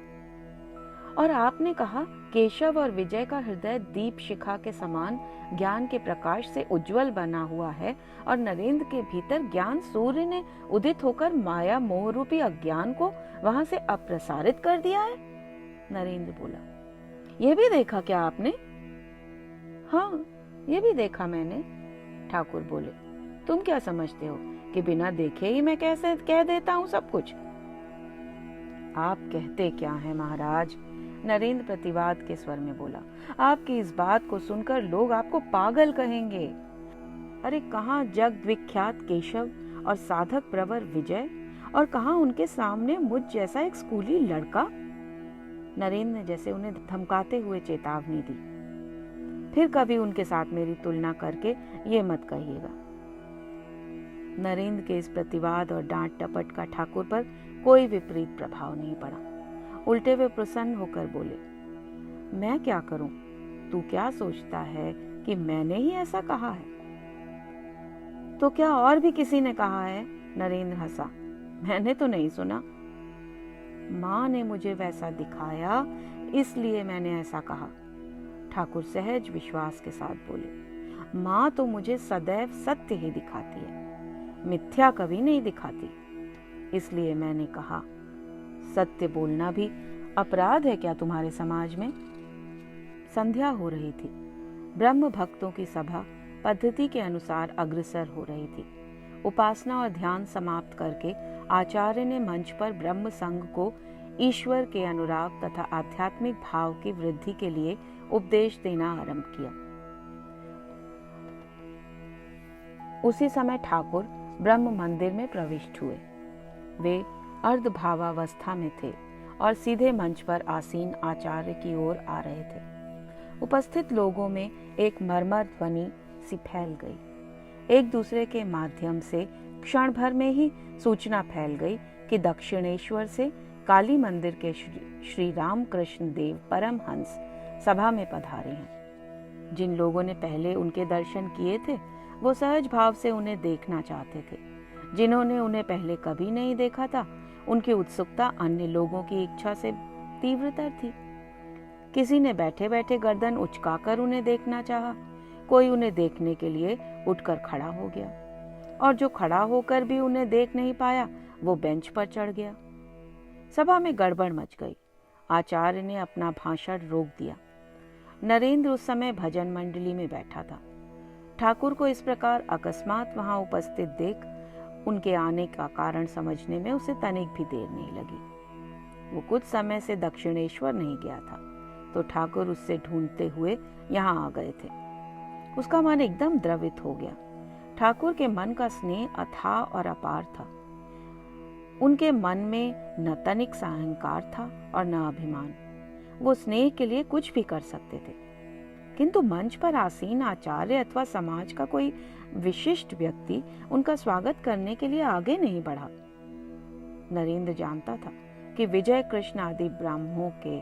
और आपने कहा केशव और विजय का हृदय दीप शिखा के समान ज्ञान के प्रकाश से उज्जवल बना हुआ है और नरेंद्र के भीतर ज्ञान सूर्य ने उदित होकर माया मोह रूपी अज्ञान को वहां से अप्रसारित कर दिया है। नरेंद्र बोला। ये भी देखा क्या आपने? हाँ, ये भी देखा मैंने, ठाकुर बोले। तुम क्या समझते हो कि बिना देखे ही मैं कैसे कह देता हूँ सब कुछ? आप कहते क्या हैं महाराज? नरेंद्र प्रतिवाद के स्वर में बोला। आपकी इस बात को सुनकर लोग आपको पागल कहेंगे। अरे कहाँ जग विख्यात केशव और साधक प्रवर विजय, और कहाँ उनके सामने मुझ जैसा एक स्कूली लड़का? नरेंद्र ने जैसे उन्हें धमकाते हुए चेतावनी दी। फिर कभी उनके साथ मेरी तुलना करके ये मत कहिएगा। नरेंद्र के इस प्रतिवाद और डांट टपट का ठाकुर पर कोई विपरीत प्रभाव नहीं पड़ा। उल्टे वे प्रसन्न होकर बोले। मैं क्या करूं? तू क्या सोचता है कि मैंने ही ऐसा कहा है? तो क्या और भी किसी ने कहा है? नरेंद्र हंसा। मैंने तो नहीं सुना। माँ ने मुझे वैसा दिखाया, इसलिए मैंने ऐसा कहा। ठाकुर सहज विश्वास के साथ बोले। माँ तो मुझे सदैव सत्य ही दिखाती है, मिथ्या कभी नहीं दिखाती। इसलिए मैंने कहा। सत्य बोलना भी अपराध है क्या तुम्हारे समाज में? संध्या हो रही थी। ब्रह्म भक्तों की सभा पद्धति के अनुसार अग्रसर हो रही थी। उपासना और ध्यान समाप्त करके आचार्य ने मंच पर ब्रह्म संघ को ईश्वर के अनुराग तथा आध्यात्मिक भाव की वृद्धि के लिए उपदेश देना आरंभ किया। उसी समय ठाकुर ब्रह्म मंदिर में प्रविष्ट हुए। वे अर्धभावावस्था में थे और सीधे मंच पर आसीन आचार्य की ओर आ रहे थे। उपस्थित लोगों में एक मर्मर ध्वनि सी फैल गई। एक दूसरे के माध्यम से क्षण भर में ही सूचना फैल गई कि दक्षिणेश्वर से काली मंदिर के श्री रामकृष्ण देव परमहंस सभा में पधारे हैं। जिन लोगों ने पहले उनके दर्शन किए थे वो सहज भाव से उन्हें देखना चाहते थे। जिन्होंने उन्हें पहले कभी नहीं देखा था, उनकी उत्सुकता अन्य लोगों की इच्छा से तीव्रतर थी। किसी ने बैठे बैठे गर्दन उचकाकर उन्हें देखना चाहा, कोई उन्हें देखने के लिए उठकर खड़ा हो गया, और जो खड़ा होकर भी उन्हें देख नहीं पाया वो बेंच पर चढ़ गया। सभा में गड़बड़ मच गई। आचार्य ने अपना भाषण रोक दिया। नरेंद्र उस समय भजन मंडली में बैठा था। ठाकुर को इस प्रकार अकस्मात वहां उपस्थित देख उनके आने का कारण समझने में उसे तनिक भी देर नहीं लगी। वो कुछ समय से दक्षिणेश्वर नहीं गया था, तो ठाकुर उससे ढूंढते हुए यहाँ आ गए थे। उसका मन एकदम द्रवित हो गया। ठाकुर के मन का स्नेह अथाह और अपार था। उनके मन में न तनिक सा अहंकार था और न अभिमान। वो स्नेह के लिए कुछ भी कर सकते थे, किंतु मंच पर आसीन आचार्य अथवा समाज का कोई विशिष्ट व्यक्ति उनका स्वागत करने के लिए आगे नहीं बढ़ा। नरेंद्र जानता था कि विजय कृष्ण आदि ब्राह्मणों के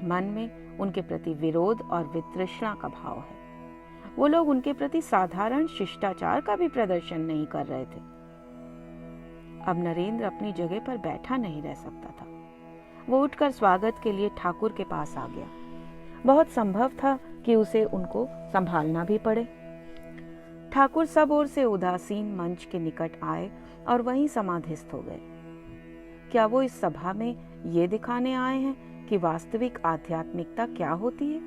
मन में उनके प्रति विरोध और वितृष्णा का भाव है। वो लोग उनके प्रति साधारण शिष्टाचार का भी प्रदर्शन नहीं कर रहे थे। अब नरेंद्र अपनी जगह पर बैठा नहीं रह सकता था। वो उठकर स्वागत के लिए ठाकुर के पास आ गया। बहुत संभव था कि उसे उनको संभालना भी पड़े। ठाकुर सब ओर से उदासीन मंच के निकट आए और वहीं समाधिस्थ हो गए। क्या वो इस सभा में ये दिखाने आए हैं कि वास्तविक आध्यात्मिकता क्या होती है?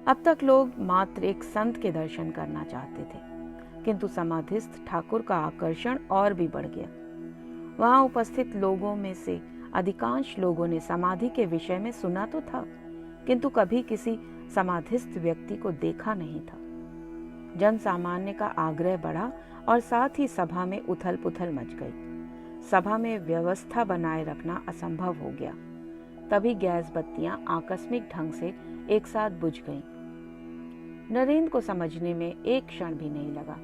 अब तक लोग मात्र एक संत के दर्शन करना चाहते थे, किंतु समाधिस्थ ठाकुर का आकर्षण और भी बढ़ गया। वहां उपस्थित लोगों में से अधिकांश लोगों ने समाधि के विषय में सुना तो था, किंतु कभी किसी समाधिस्थ व्यक्ति को देखा नहीं था। जन सामान्य का आग्रह बढ़ा और साथ ही सभा में उथल पुथल मच गई। सभा में व्यवस्था बनाए रखना असंभव हो गया। तभी गैस बत्तियां आकस्मिक ढंग से एक साथ बुझ गईं। नरेंद्र को समझने में एक क्षण भी नहीं लगा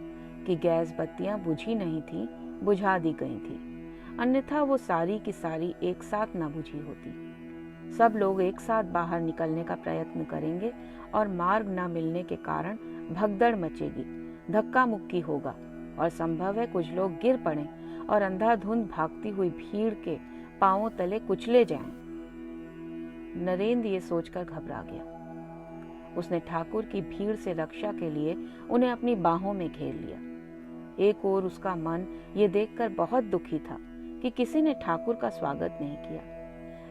कि गैस बत्तियां बुझी नहीं थीं, बुझा दी गई थी, अन्यथा वो सारी की सारी एक साथ न बुझी होती। सब लोग एक साथ बाहर निकलने का प्रयत्न करेंगे और मार्ग न मिलने के कारण भगदड़ मचेगी, धक्का मुक्की होगा और संभव है कुछ लोग गिर पड़ें और अंधाधुंध भागती हुई भीड़ के पांवों तले कुचले जाएं। नरेंद्र ये सोचकर घबरा गया। उसने ठाकुर की भीड़ से रक्षा के लिए उन्हें अपनी बाहों में घेर लिया। एक ओर उसका मन ये देखकर बहुत दुखी था कि किसी ने ठाकुर का स्वागत नहीं किया।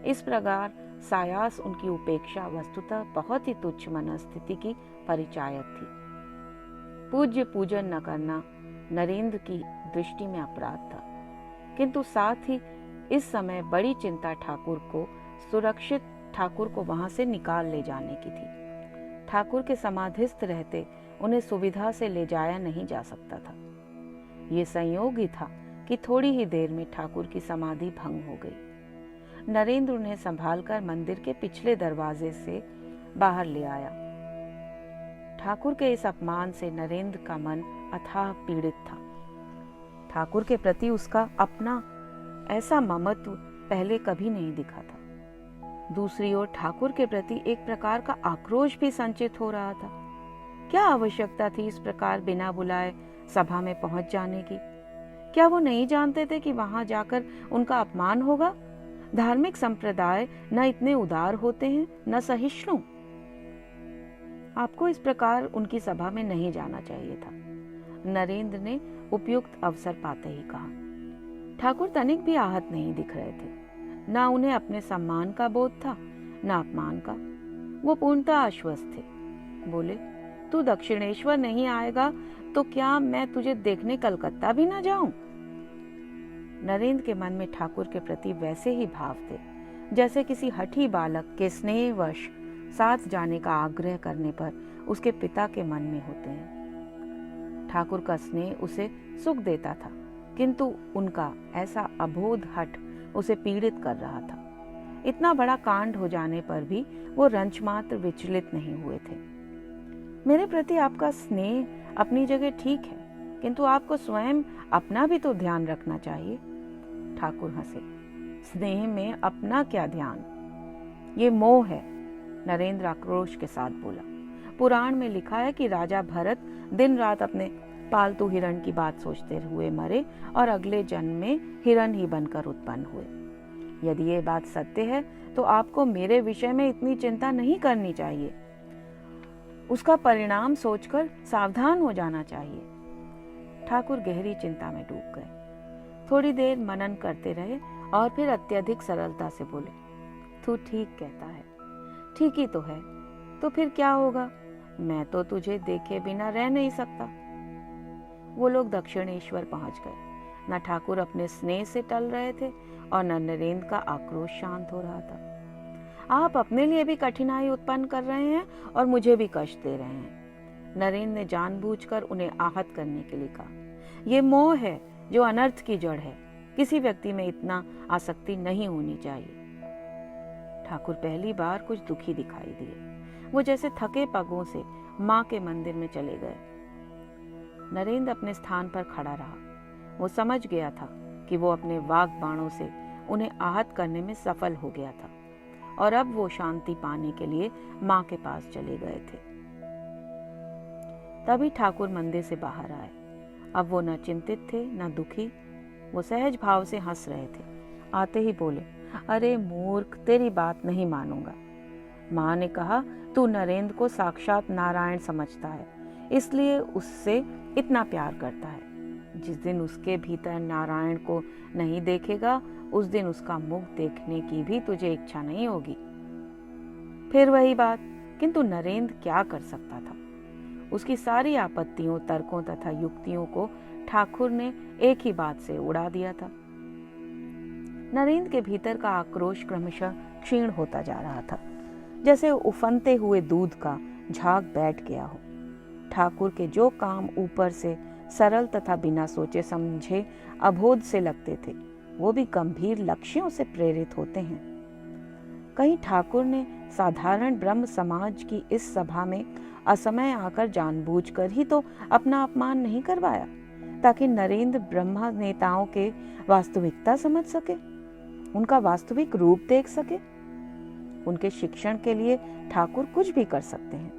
इस प्रकार सायास उनकी उपेक्षा वस्तुतः बहुत ही तुच्छ मनस्थिति की परिचायक थी। पूज्य पूजन न करना नरेंद्र की दृष्टि में अपराध था, किंतु साथ ही इस समय बड़ी चिंता ठाकुर को वहां से निकाल ले जाने की थी। ठाकुर के समाधिस्थ रहते उन्हें सुविधा से ले जाया नहीं जा सकता था। ये संयोग ही था कि थोड़ी ही देर में ठाकुर की समाधि भंग हो गई। नरेंद्र उन्हें संभालकर मंदिर के पिछले दरवाजे से बाहर ले आया। ठाकुर के इस अपमान से नरेंद्र का मन अथाह पीड़ित था। ठाकुर के प्रति उसका अपना ऐसा ममत्व पहले कभी नहीं दिखा था। दूसरी ओर ठाकुर के प्रति एक प्रकार का आक्रोश भी संचित हो रहा था। क्या आवश्यकता थी इस प्रकार बिना बुलाए सभा में पहुंच जाने की? क्या वो नहीं जानते थे कि वहां जाकर उनका अपमान होगा? धार्मिक संप्रदाय न इतने उदार होते हैं, न सहिष्णु। आपको इस प्रकार उनकी सभा में नहीं जाना चाहिए था, नरेंद्र ने उपयुक्त अवसर पाते ही कहा। ठाकुर तनिक भी आहत नहीं दिख रहे थे। ना उन्हें अपने सम्मान का बोध था, ना अपमान का। वो पूर्णतः आश्वस्त थे। बोले, तू दक्षिणेश्वर नहीं आएगा तो क्या मैं तुझे देखने कलकत्ता भी ना जाऊं? नरेंद्र के मन में ठाकुर के प्रति वैसे ही भाव थे जैसे किसी हठी बालक के स्नेहवश साथ जाने का आग्रह करने पर उसके पिता के मन में होते हैं। ठाकुर का स्नेह उसे सुख देता था, किंतु उनका ऐसा अबोध हठ उसे पीड़ित कर रहा था। इतना बड़ा कांड हो जाने पर भी वो रंच मात्र विचलित नहीं हुए थे। मेरे प्रति आपका स्नेह अपनी जगह ठीक है, किंतु आपको स्वयं अपना भी तो ध्यान रखना चाहिए। ठाकुर हंसे। स्नेह में अपना क्या ध्यान? ये मोह है, नरेंद्र आक्रोश के साथ बोला। पुराण में लिखा है कि राजा भरत दिन रात अपने पालतू हिरण की बात सोचते हुए मरे और अगले जन्म में हिरण ही बनकर उत्पन्न हुए। यदि ये बात सत्य है तो आपको मेरे विषय में इतनी चिंता नहीं करनी चाहिए। उसका परिणाम सोचकर सावधान हो जाना चाहिए। ठाकुर गहरी चिंता में डूब गए। थोड़ी देर मनन करते रहे और फिर अत्यधिक सरलता से बोले, तू ठीक कहता है, ठीक ही तो है। तो फिर क्या होगा? मैं तो तुझे देखे बिना रह नहीं सकता। वो लोग दक्षिणेश्वर पहुंच गए। न ठाकुर अपने स्नेह से टल रहे थे और न नरेंद्र का आक्रोश शांत हो रहा था। आप अपने लिए भी कठिनाई उत्पन्न कर रहे हैं और मुझे भी कष्ट दे रहे हैं, नरेंद्र ने जानबूझकर उन्हें आहत करने के लिए कहा। यह मोह है जो अनर्थ की जड़ है। किसी व्यक्ति में इतना आसक्ति नहीं होनी चाहिए। ठाकुर पहली बार कुछ दुखी दिखाई दिए। वो जैसे थके पगों से मां के मंदिर में चले गए। नरेंद्र अपने स्थान पर खड़ा रहा। वो समझ गया था कि वो अपने वाग बाणों से उन्हें आहत करने में सफल हो गया था और अब वो शांति पाने के लिए मां के पास चले गए थे। तभी ठाकुर मंदिर से बाहर आए। अब वो न चिंतित थे न दुखी। वो सहज भाव से हंस रहे थे। आते ही बोले, अरे मूर्ख, तेरी बात नहीं मानूंगा। मां ने कहा, तू नरेंद्र को साक्षात नारायण समझता है, इसलिए उससे इतना प्यार करता है। जिस दिन उसके भीतर नारायण को नहीं देखेगा, उस दिन उसका मुख देखने की भी तुझे इच्छा नहीं होगी। फिर वही बात। किंतु नरेंद्र क्या कर सकता था? उसकी सारी आपत्तियों, तर्कों तथा युक्तियों को ठाकुर ने एक ही बात से उड़ा दिया था। नरेंद्र के भीतर का आक्रोश क्रमशः क्षीण होता जा रहा था, जैसे उफनते हुए दूध का झाग बैठ गया हो। ठाकुर के जो काम ऊपर से सरल तथा बिना सोचे समझे अबोध से लगते थे, वो भी गंभीर लक्ष्यों से प्रेरित होते हैं। कहीं ठाकुर ने साधारण ब्रह्म समाज की इस सभा में असमय आकर जानबूझकर ही तो अपना अपमान नहीं करवाया, ताकि नरेंद्र ब्रह्म नेताओं के वास्तविकता समझ सके, उनका वास्तविक रूप देख सके। उनके शिक्षण के लिए ठाकुर कुछ भी कर सकते हैं।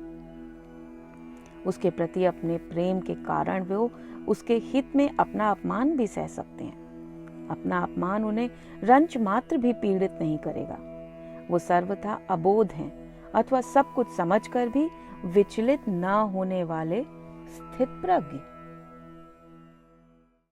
उसके प्रति अपने प्रेम के कारण वो उसके हित में अपना अपमान भी सह सकते हैं। अपना अपमान उन्हें रंच मात्र भी पीड़ित नहीं करेगा। वो सर्वथा अबोध हैं अथवा सब कुछ समझकर भी विचलित न होने वाले स्थितप्रज्ञ